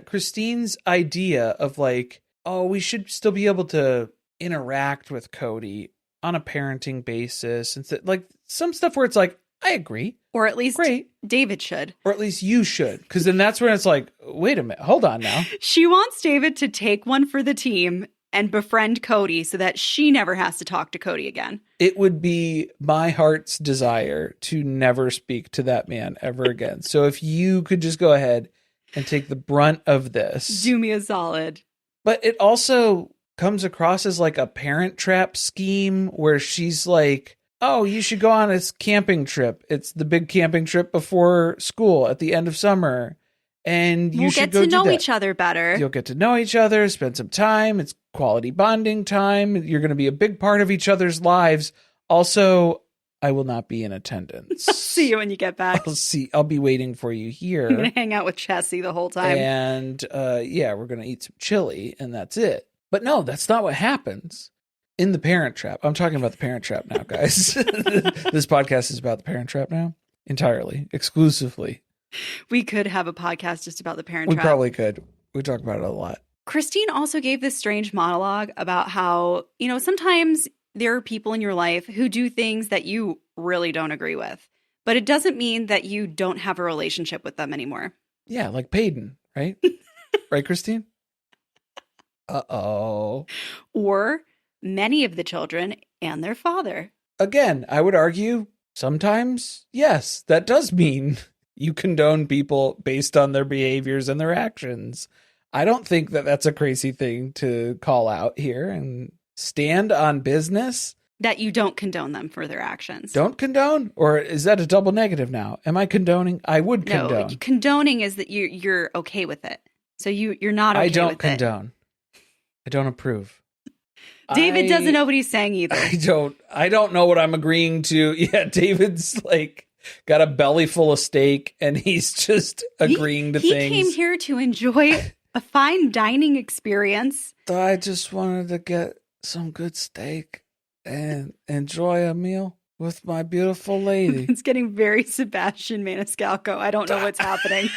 Christine's idea of like, oh, we should still be able to interact with Kody on a parenting basis. And like some stuff where it's like, I agree. Or at least great. David should. Or at least you should. Because then that's when it's like, wait a minute, hold on now. She wants David to take one for the team and befriend Kody so that she never has to talk to Kody again. It would be my heart's desire to never speak to that man ever again. So if you could just go ahead and take the brunt of this. Do me a solid. But it also comes across as like a parent trap scheme where she's like, oh, you should go on this camping trip. It's the big camping trip before school at the end of summer. And you should go get to know do that. each other better. You'll get to know each other, spend some time. It's quality bonding time. You're going to be a big part of each other's lives. Also, I will not be in attendance. See you when you get back. I'll be waiting for you here. I'm going to hang out with Chessie the whole time. And we're going to eat some chili and that's it. But no, that's not what happens in the Parent Trap. I'm talking about the Parent Trap now, guys. This podcast is about the Parent Trap now. Entirely. Exclusively. We could have a podcast just about the Parent We Trap. probably could. We talk about it a lot. Christine also gave this strange monologue about how, sometimes there are people in your life who do things that you really don't agree with, but it doesn't mean that you don't have a relationship with them anymore. Yeah, like Peyton, right? Right, Christine? Uh-oh. Or many of the children and their father. Again, I would argue sometimes, yes, that does mean you condone people based on their behaviors and their actions. I don't think that that's a crazy thing to call out here and stand on business. That you don't condone them for their actions. Don't condone? Or is that a double negative now? Am I condoning? I would No, condone. condoning is that you're okay with it. So you're not okay with it. I don't condone. I don't approve. David doesn't know what he's saying either. I don't know what I'm agreeing to. Yeah, David's like got a belly full of steak and he's just agreeing to things. He came here to enjoy a fine dining experience. I just wanted to get some good steak and enjoy a meal with my beautiful lady. It's getting very Sebastian Maniscalco. I don't know what's happening.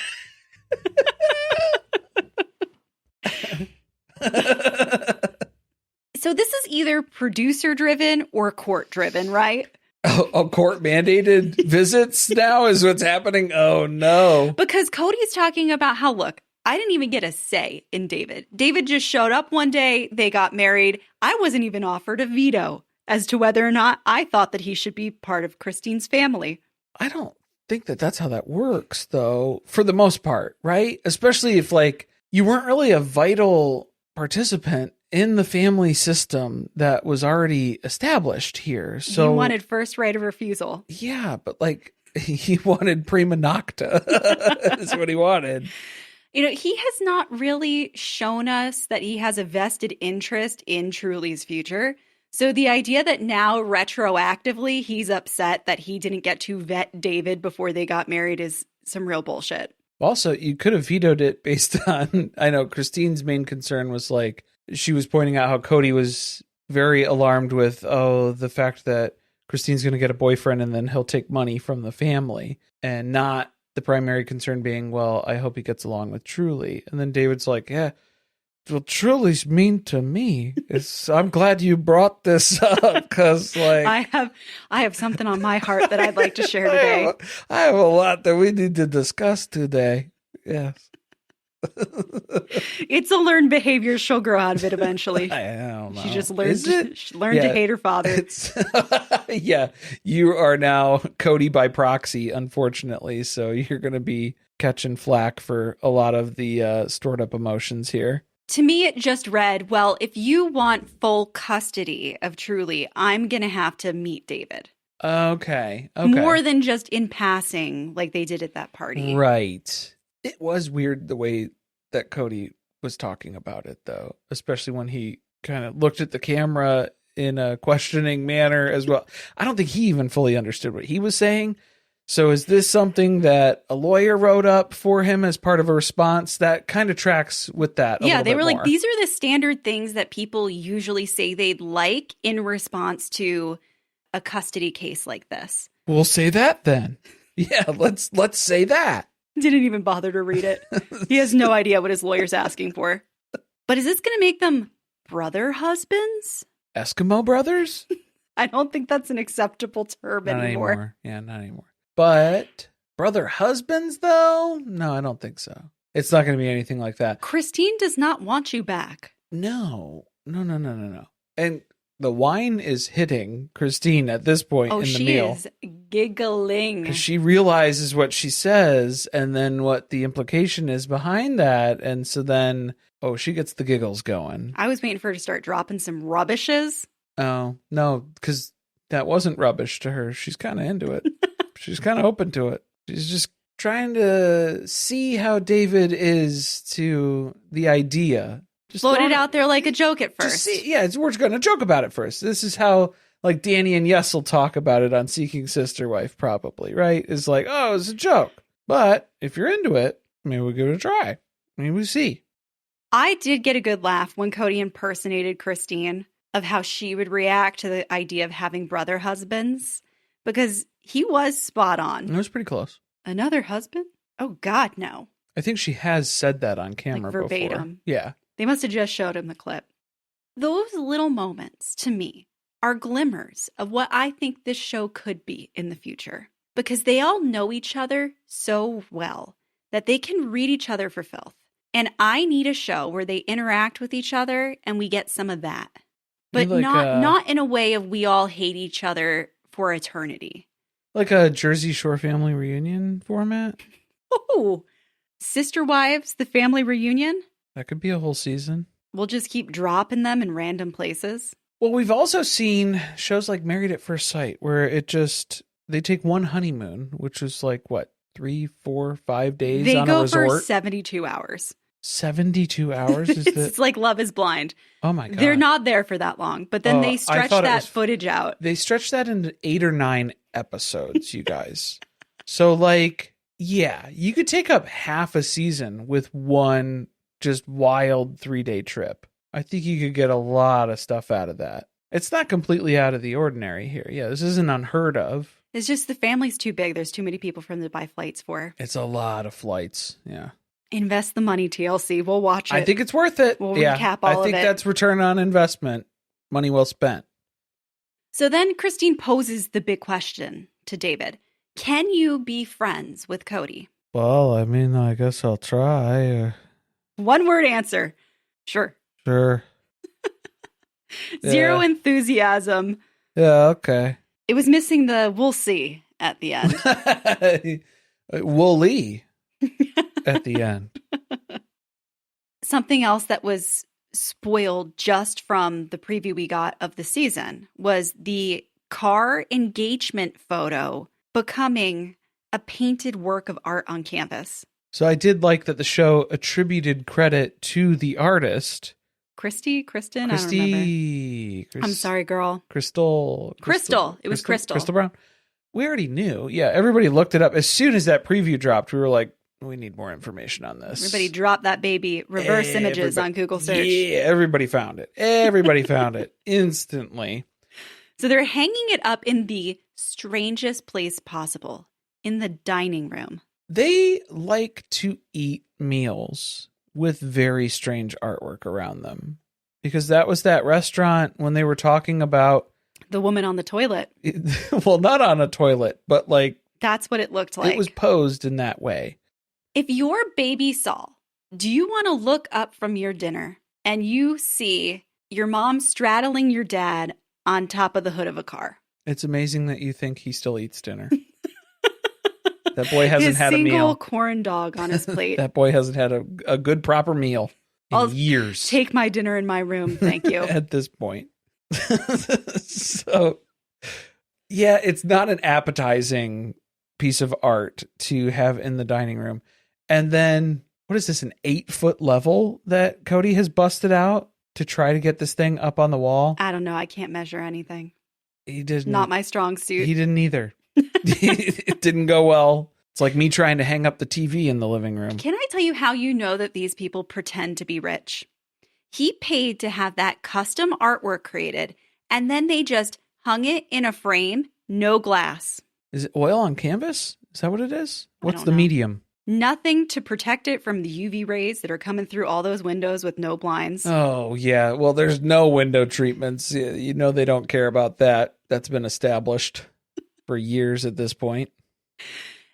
So this is either producer driven or court driven, right? Oh, court mandated visits now is what's happening. Oh no. Because Cody's talking about how, look, I didn't even get a say in David. David just showed up one day. They got married. I wasn't even offered a veto as to whether or not I thought that he should be part of Christine's family. I don't think that that's how that works, though, for the most part, right? Especially if, like, you weren't really a vital participant in the family system that was already established here. So he wanted first right of refusal. Yeah, but, like, he wanted prima nocta is what he wanted. He has not really shown us that he has a vested interest in Truly's future. So the idea that now retroactively he's upset that he didn't get to vet David before they got married is some real bullshit. Also, you could have vetoed it based on, I know Christine's main concern was like, she was pointing out how Kody was very alarmed with, the fact that Christine's going to get a boyfriend and then he'll take money from the family, and not the primary concern being, well, I hope he gets along with Truly. And then David's like, yeah, well, Truly's mean to me. I'm glad you brought this up, because like I have something on my heart that I'd like to share today. I have a lot that we need to discuss today. Yes. It's a learned behavior. She'll grow out of it eventually. I don't know. She just learned to hate her father. Yeah, you are now Kody by proxy, unfortunately. So you're going to be catching flack for a lot of the stored up emotions here. To me, it just read, well, if you want full custody of Truly, I'm going to have to meet David. Okay. More than just in passing like they did at that party. Right. It was weird the way that Kody was talking about it, though, especially when he kind of looked at the camera in a questioning manner as well. I don't think he even fully understood what he was saying. So is this something that a lawyer wrote up for him as part of a response? That kind of tracks with that. Yeah, they were like, these are the standard things that people usually say they'd like in response to a custody case like this. We'll say that then. Yeah, let's say that. Didn't even bother to read it. He has no idea what his lawyer's asking for. But is this going to make them brother husbands? Eskimo brothers? I don't think that's an acceptable term not anymore. Yeah, not anymore. But brother husbands, though? No, I don't think so. It's not going to be anything like that. Christine does not want you back. No. And the wine is hitting Christine at this point in the meal. Oh, she is giggling. Because she realizes what she says and then what the implication is behind that. And so then, she gets the giggles going. I was waiting for her to start dropping some rubbishes. Oh, no, because that wasn't rubbish to her. She's kind of into it. She's kind of open to it. She's just trying to see how David is to the idea. Just float it out there like a joke at first. We're going to joke about it first. This is how like Danny and Yes will talk about it on Seeking Sister Wife, probably, right? It's like, it's a joke. But if you're into it, maybe we'll give it a try. Maybe we see. I did get a good laugh when Kody impersonated Christine of how she would react to the idea of having brother husbands, because he was spot on. It was pretty close. Another husband? Oh, God, no. I think she has said that on camera like verbatim. Before. Yeah. They must have just showed him the clip. Those little moments, to me, are glimmers of what I think this show could be in the future. Because they all know each other so well that they can read each other for filth. And I need a show where they interact with each other and we get some of that. But like, not in a way of we all hate each other for eternity. Like a Jersey Shore family reunion format? Oh, Sister Wives, the family reunion? That could be a whole season. We'll just keep dropping them in random places. Well, we've also seen shows like Married at First Sight where they take one honeymoon, which was like, 3, 4, 5 days on a resort? They go for 72 hours. 72 hours? It's like Love is Blind. Oh my God. They're not there for that long, but then they stretch that footage out. They stretched that into 8 or 9 episodes, you guys. So like, yeah, you could take up half a season with one just wild 3-day trip. I think you could get a lot of stuff out of that. It's not completely out of the ordinary here. Yeah, this isn't unheard of. It's just the family's too big. There's too many people for them to buy flights for. It's a lot of flights. Yeah. Invest the money, TLC. We'll watch it. I think it's worth it. We'll recap all of it. I think that's return on investment. Money well spent. So then Christine poses the big question to David. Can you be friends with Kody? Well, I mean, I guess I'll try. One word answer. Sure. Zero enthusiasm. Yeah, okay. It was missing the we'll see at the end. Woolly at the end. Something else that was spoiled just from the preview we got of the season was the car engagement photo becoming a painted work of art on campus. So I did like that the show attributed credit to the artist. Kristen? I don't remember. I'm sorry, girl. Crystal. It was Crystal. Crystal Brown. We already knew. Yeah, everybody looked it up. As soon as that preview dropped, we were like, We need more information on this. Everybody drop that baby. Reverse images on Google search. Yeah, everybody found it. Everybody found it instantly. So they're hanging it up in the strangest place possible, in the dining room. They like to eat meals with very strange artwork around them. Because that was that restaurant when they were talking about... The woman on the toilet. Well, not on a toilet, but like... That's what it looked like. It was posed in that way. If you're baby Saul, do you want to look up from your dinner and you see your mom straddling your dad on top of the hood of a car? It's amazing that you think he still eats dinner. That boy hasn't had a meal. Single corn dog on his plate. That boy hasn't had a good proper meal in years. Take my dinner in my room, thank you. At this point. So, yeah, it's not an appetizing piece of art to have in the dining room. And then, what is this, an 8-foot level that Kody has busted out to try to get this thing up on the wall? I don't know. I can't measure anything. He didn't. Not my strong suit. He didn't either. It didn't go well. It's like me trying to hang up the TV in the living room. Can I tell you how you know that these people pretend to be rich? He paid to have that custom artwork created, and then they just hung it in a frame, no glass. Is it oil on canvas? Is that what it is? What's the know. medium? Nothing to protect it from the UV rays that are coming through all those windows with no blinds. Oh, yeah. Well, there's no window treatments. You know they don't care about that. That's been established for years at this point.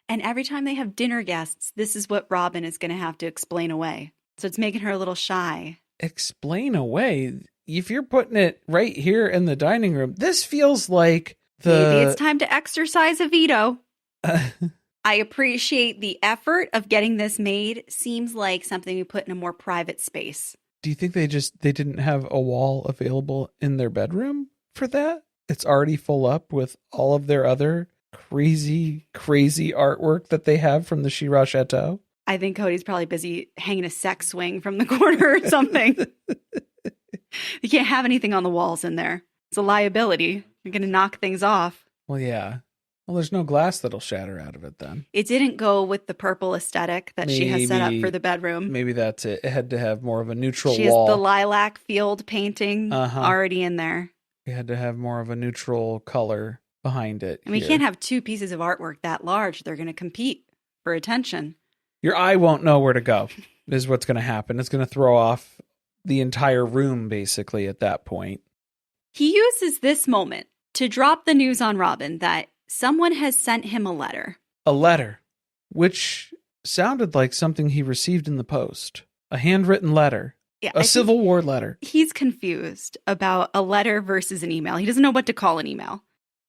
And every time they have dinner guests, this is what Robyn is going to have to explain away. So it's making her a little shy. Explain away? If you're putting it right here in the dining room, this feels like Maybe it's time to exercise a veto. I appreciate the effort of getting this made. Seems like something we put in a more private space. Do you think they didn't have a wall available in their bedroom for that? It's already full up with all of their other crazy artwork that they have from the She-Ra Chateau. I think Cody's probably busy hanging a sex swing from the corner or something. You can't have anything on the walls in there. It's a liability. You're going to knock things off. Well, yeah. Well, there's no glass that'll shatter out of it then. It didn't go with the purple aesthetic that she has set up for the bedroom. Maybe that's it. It had to have more of a neutral she wall. She has the lilac field painting already in there. We had to have more of a neutral color behind it. And we can't have two pieces of artwork that large. They're going to compete for attention. Your eye won't know where to go, is what's going to happen. It's going to throw off the entire room, basically, at that point. He uses this moment to drop the news on Robyn that someone has sent him a letter. A letter, which sounded like something he received in the post. A handwritten letter. Yeah, a Civil War letter. He's confused about a letter versus an email. He doesn't know what to call an email.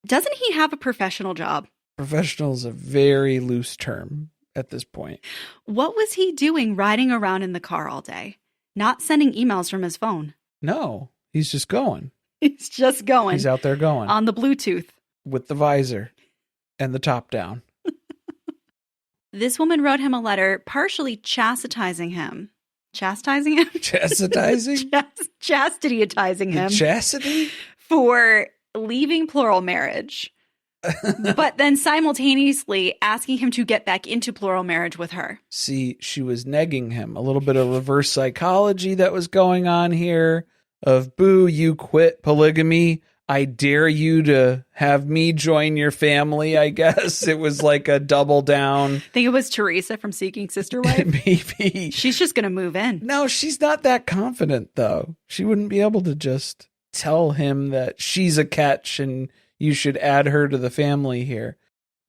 Doesn't he have a professional job? Professional is a very loose term at this point. What was he doing riding around in the car all day? Not sending emails from his phone. No, he's just going. He's just going. He's out there going. On the Bluetooth. With the visor and the top down. This woman wrote him a letter partially chastising him. Chastising him? Chastising? Chastityatizing him. Chastity? For leaving plural marriage. But then simultaneously asking him to get back into plural marriage with her. See, she was negging him. A little bit of reverse psychology that was going on here. Of, boo, you quit polygamy. I dare you to have me join your family, I guess. It was like a double down. I think it was Teresa from Seeking Sister Wife. Maybe. She's just going to move in. No, she's not that confident, though. She wouldn't be able to just tell him that she's a catch and you should add her to the family here.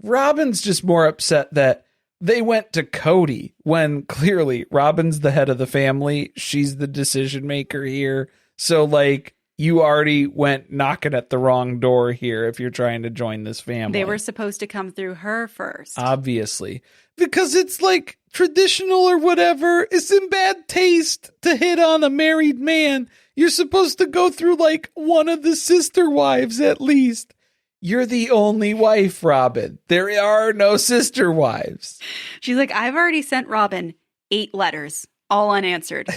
Robyn's just more upset that they went to Kody when clearly Robyn's the head of the family. She's the decision maker here. So, like, you already went knocking at the wrong door here if you're trying to join this family. They were supposed to come through her first. Obviously. Because it's like traditional or whatever. It's in bad taste to hit on a married man. You're supposed to go through like one of the sister wives at least. You're the only wife, Robyn. There are no sister wives. She's like, I've already sent Robyn 8 letters, all unanswered.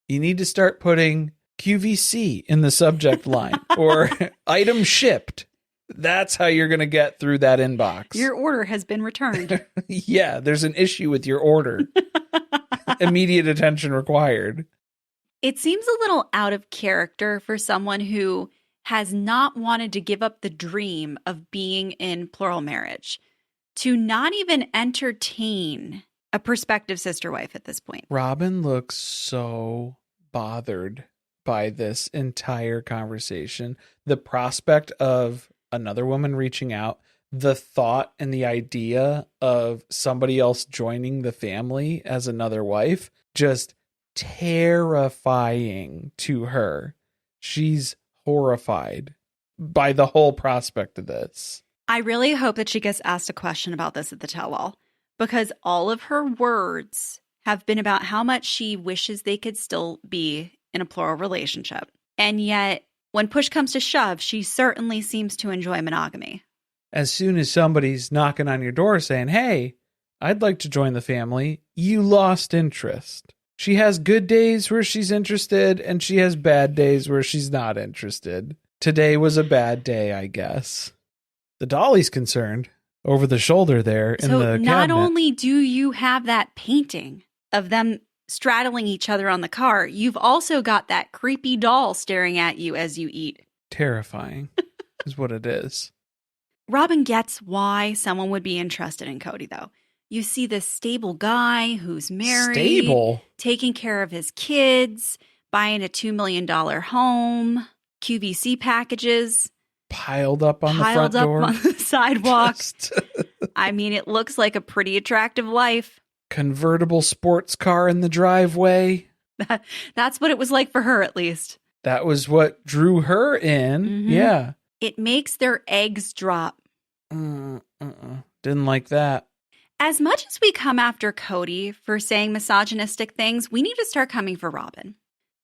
You need to start putting QVC in the subject line or item shipped. That's how you're going to get through that inbox. Your order has been returned. Yeah, there's an issue with your order. Immediate attention required. It seems a little out of character for someone who has not wanted to give up the dream of being in plural marriage to not even entertain a prospective sister wife at this point. Robyn looks so bothered by this entire conversation. The prospect of another woman reaching out, the thought and the idea of somebody else joining the family as another wife, just terrifying to her. She's horrified by the whole prospect of this. I really hope that she gets asked a question about this at the tell-all, because all of her words have been about how much she wishes they could still be in a plural relationship. And yet, when push comes to shove, she certainly seems to enjoy monogamy. As soon as somebody's knocking on your door saying, hey, I'd like to join the family, you lost interest. She has good days where she's interested, and she has bad days where she's not interested. Today was a bad day, I guess. The dolly's concerned over the shoulder there in the cabinet. Not only do you have that painting of them straddling each other on the car, you've also got that creepy doll staring at you as you eat. Terrifying is what it is. Robyn gets why someone would be interested in Kody, though. You see this stable guy who's married, stable, taking care of his kids, buying a $2 million home, QVC packages. Piled up on the front door. On the sidewalk. I mean, it looks like a pretty attractive life. Convertible sports car in the driveway. That's what it was like for her, at least. That was what drew her in. Mm-hmm. Yeah. It makes their eggs drop. Didn't like that. As much as we come after Kody for saying misogynistic things, we need to start coming for Robyn.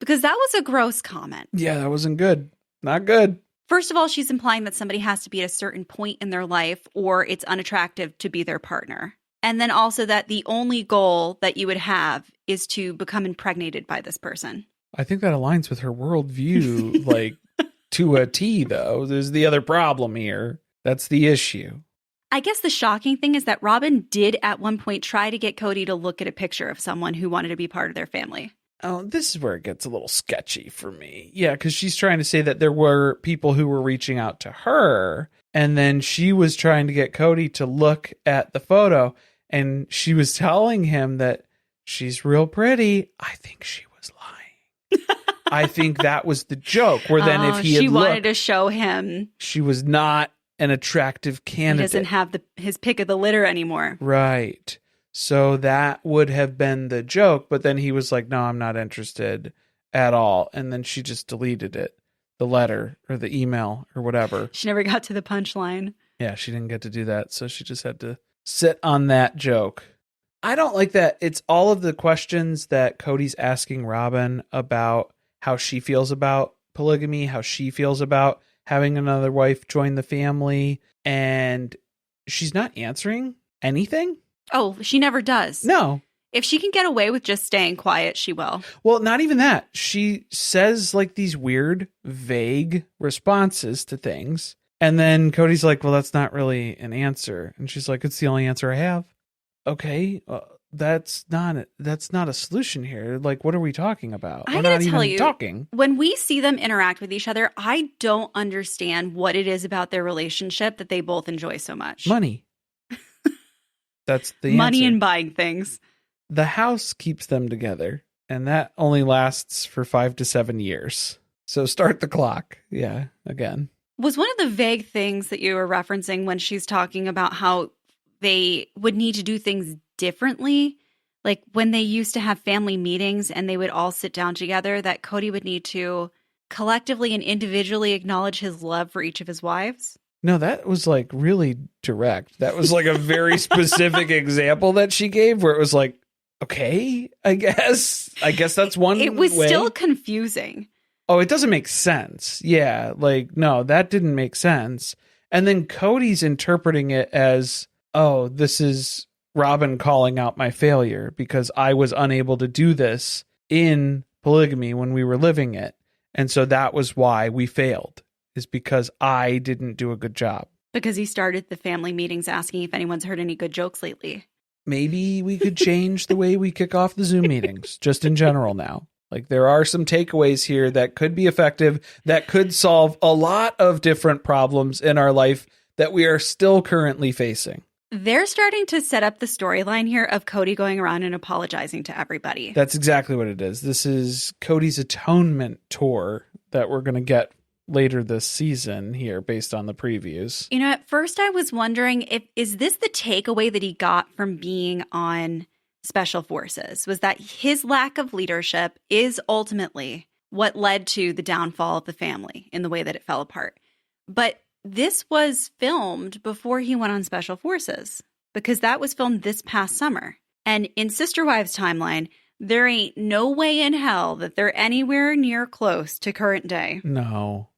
Because that was a gross comment. Yeah, that wasn't good. Not good. First of all, she's implying that somebody has to be at a certain point in their life or it's unattractive to be their partner. And then also that the only goal that you would have is to become impregnated by this person. I think that aligns with her worldview, like, to a T, though. There's the other problem here. That's the issue. I guess the shocking thing is that Robyn did at one point try to get Kody to look at a picture of someone who wanted to be part of their family. Oh, this is where it gets a little sketchy for me. Yeah, because she's trying to say that there were people who were reaching out to her, and then she was trying to get Kody to look at the photo, and she was telling him that she's real pretty. I think she was lying. I think that was the joke, where then if he had looked, wanted to show him she was not an attractive candidate. He doesn't have his pick of the litter anymore. Right. So that would have been the joke, but then he was like, no, I'm not interested at all. And then she just deleted it, the letter or the email or whatever. She never got to the punchline. Yeah, she didn't get to do that. So she just had to sit on that joke. I don't like that. It's all of the questions that Kody's asking Robyn about how she feels about polygamy, how she feels about having another wife join the family. And she's not answering anything. Oh, she never does. No. If she can get away with just staying quiet, she will. Well, not even that. She says like these weird, vague responses to things. And then Kody's like, well, that's not really an answer. And she's like, it's the only answer I have. Okay, that's not a solution here. Like, what are we talking about? I gotta tell you, talking. When we see them interact with each other, I don't understand what it is about their relationship that they both enjoy so much. Money. That's the money answer. And buying things. The house keeps them together, and that only lasts for 5 to 7 years. So start the clock. Yeah, again. Was one of the vague things that you were referencing when she's talking about how they would need to do things differently, like when they used to have family meetings and they would all sit down together, that Kody would need to collectively and individually acknowledge his love for each of his wives? No, that was like really direct. That was like a very specific example that she gave where it was like, okay, I guess that's one way. It was still confusing. Oh, it doesn't make sense. Yeah, like, no, that didn't make sense. And then Kody's interpreting it as, oh, this is Robyn calling out my failure because I was unable to do this in polygamy when we were living it. And so that was why we failed. is because I didn't do a good job. Because he started the family meetings asking if anyone's heard any good jokes lately. Maybe we could change the way we kick off the Zoom meetings, just in general now. Like, there are some takeaways here that could be effective, that could solve a lot of different problems in our life that we are still currently facing. They're starting to set up the storyline here of Kody going around and apologizing to everybody. That's exactly what it is. This is Kody's atonement tour that we're going to get later this season here based on the previews. You know, at first I was wondering is this the takeaway that he got from being on Special Forces? Was that his lack of leadership is ultimately what led to the downfall of the family in the way that it fell apart. But this was filmed before he went on Special Forces, because that was filmed this past summer. And in Sister Wives timeline, there ain't no way in hell that they're anywhere near close to current day. No.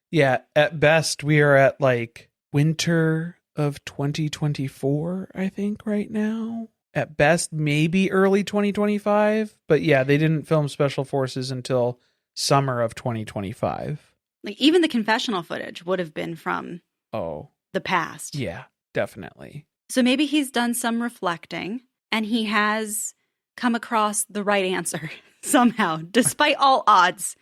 Yeah, at best, we are at like winter of 2024, I think, right now. At best, maybe early 2025. But yeah, they didn't film Special Forces until summer of 2025. Like, even the confessional footage would have been from the past. Yeah, definitely. So maybe he's done some reflecting and he has come across the right answer somehow. Despite all odds,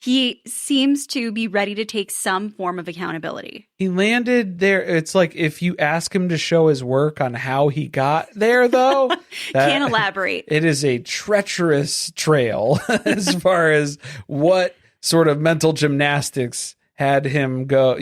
he seems to be ready to take some form of accountability. He landed there. It's like if you ask him to show his work on how he got there, though. Can't elaborate. It is a treacherous trail as far as what sort of mental gymnastics had him go,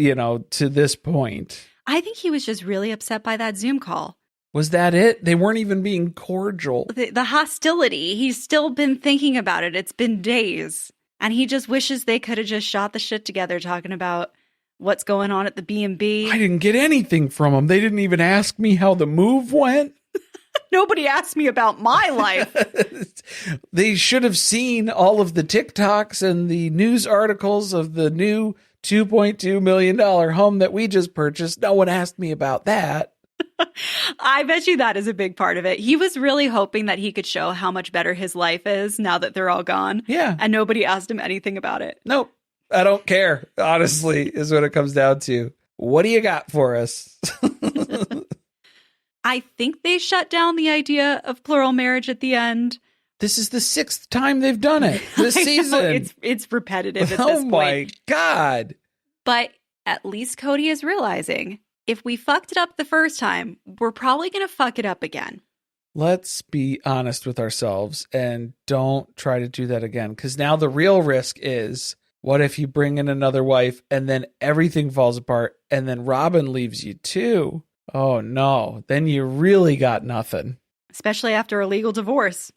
to this point. I think he was just really upset by that Zoom call. Was that it? They weren't even being cordial. The hostility, he's still been thinking about it. It's been days. And he just wishes they could have just shot the shit together talking about what's going on at the B&B. I didn't get anything from them. They didn't even ask me how the move went. Nobody asked me about my life. They should have seen all of the TikToks and the news articles of the new $2.2 million home that we just purchased. No one asked me about that. I bet you that is a big part of it. He was really hoping that he could show how much better his life is now that they're all gone. Yeah. And nobody asked him anything about it. Nope. I don't care, honestly, is what it comes down to. What do you got for us? I think they shut down the idea of plural marriage at the end. This is the 6th time they've done it this season. It's repetitive at this point. Oh my God. But at least Kody is realizing if we fucked it up the first time, we're probably going to fuck it up again. Let's be honest with ourselves and don't try to do that again. Because now the real risk is, what if you bring in another wife and then everything falls apart and then Robyn leaves you too? Oh no, then you really got nothing. Especially after a legal divorce.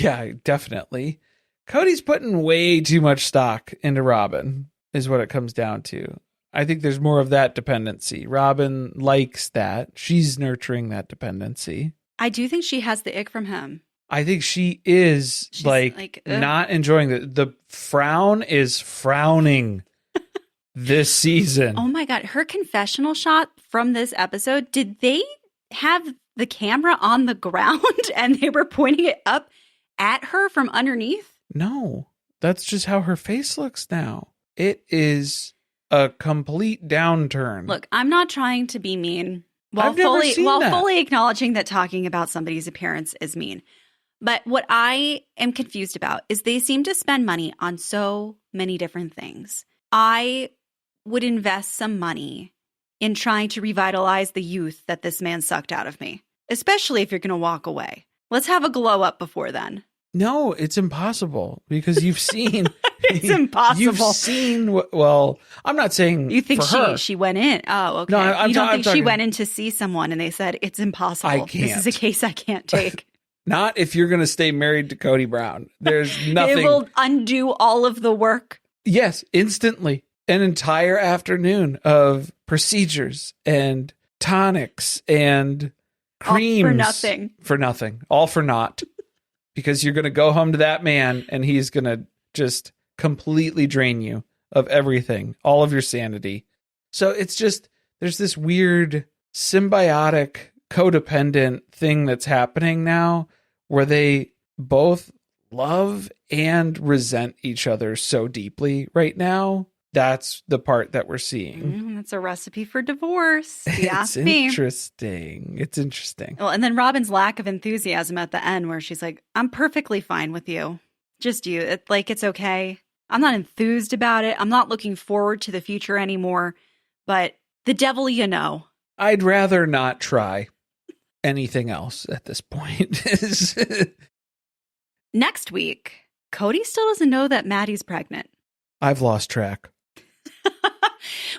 Yeah, definitely. Kody's putting way too much stock into Robyn, is what it comes down to. I think there's more of that dependency. Robyn likes that. She's nurturing that dependency. I do think she has the ick from him. I think she is like not enjoying the frown is frowning this season. Oh my God. Her confessional shot from this episode, did they have the camera on the ground and they were pointing it up at her from underneath? No, that's just how her face looks now. It is a complete downturn. Look, I'm not trying to be mean while fully acknowledging that talking about somebody's appearance is mean. But what I am confused about is they seem to spend money on so many different things. I would invest some money in trying to revitalize the youth that this man sucked out of me, especially if you're going to walk away. Let's have a glow up before then. No, it's impossible because you've seen. It's impossible. You've seen. Well, I'm not saying you think for her. she went in. Oh, okay. No, you don't think she went in to see someone and they said it's impossible. I can't. This is a case I can't take. Not if you're going to stay married to Kody Brown. There's nothing. It will undo all of the work. Yes, instantly. An entire afternoon of procedures and tonics and creams. All for nothing. For nothing. All for naught. Because you're going to go home to that man and he's going to just completely drain you of everything, all of your sanity. So it's just, there's this weird symbiotic codependent thing that's happening now where they both love and resent each other so deeply right now That's the part that we're seeing. That's a recipe for divorce. It's interesting. It's interesting. Well, and then Robyn's lack of enthusiasm at the end where she's like, I'm perfectly fine with you. Just you. It's okay. I'm not enthused about it. I'm not looking forward to the future anymore. But the devil you know. I'd rather not try anything else at this point. Next week, Kody still doesn't know that Maddie's pregnant. I've lost track.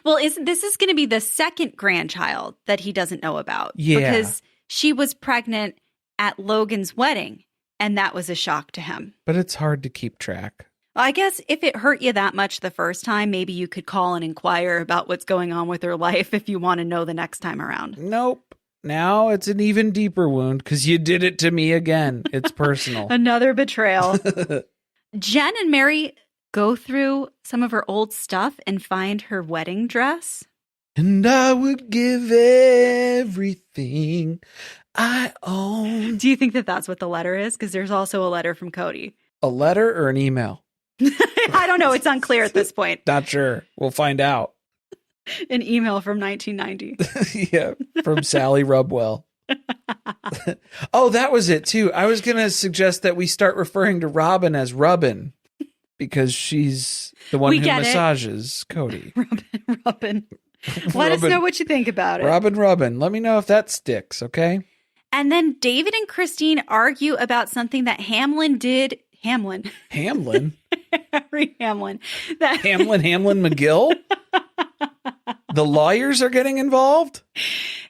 Well, this is going to be the second grandchild that he doesn't know about. Yeah. Because she was pregnant at Logan's wedding, and that was a shock to him. But it's hard to keep track. Well, I guess if it hurt you that much the first time, maybe you could call and inquire about what's going on with her life if you want to know the next time around. Nope. Now it's an even deeper wound because you did it to me again. It's personal. Another betrayal. Jenn and Meri go through some of her old stuff and find her wedding dress. And I would give everything I own. Do you think that that's what the letter is? Because there's also a letter from Kody. A letter or an email? I don't know. It's unclear at this point. Not sure. We'll find out. An email from 1990. Yeah, from Sally Rubwell. Oh, that was it too. I was going to suggest that we start referring to Robyn as Robyn because she's the one who massages Kody. Robyn. Let us know what you think about it. Robyn. Let me know if that sticks, okay? And then David and Christine argue about something that Hamlin did. Hamlin? Harry Hamlin. Hamlin McGill? The lawyers are getting involved?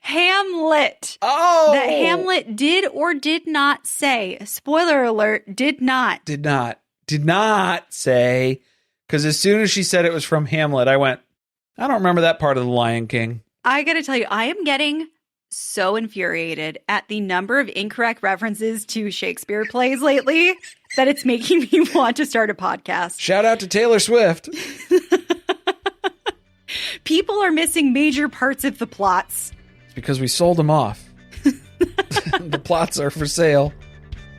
Hamlet. Oh! That Hamlet did or did not say. Spoiler alert, did not. Did not say. Because as soon as she said it was from Hamlet, I went, I don't remember that part of The Lion King. I got to tell you, I am getting so infuriated at the number of incorrect references to Shakespeare plays lately that it's making me want to start a podcast. Shout out to Taylor Swift. People are missing major parts of the plots. It's because we sold them off. The plots are for sale.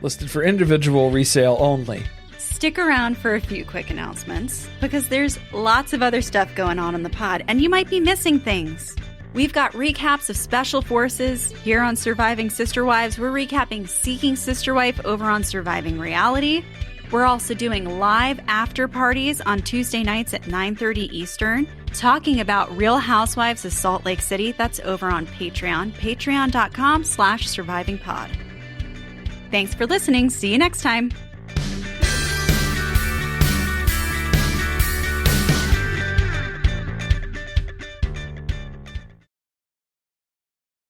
Listed for individual resale only. Stick around for a few quick announcements because there's lots of other stuff going on in the pod and you might be missing things. We've got recaps of Special Forces here on Surviving Sister Wives. We're recapping Seeking Sister Wife over on Surviving Reality. We're also doing live after parties on Tuesday nights at 9:30 Eastern, talking about Real Housewives of Salt Lake City. That's over on Patreon, patreon.com/survivingpod. Thanks for listening. See you next time.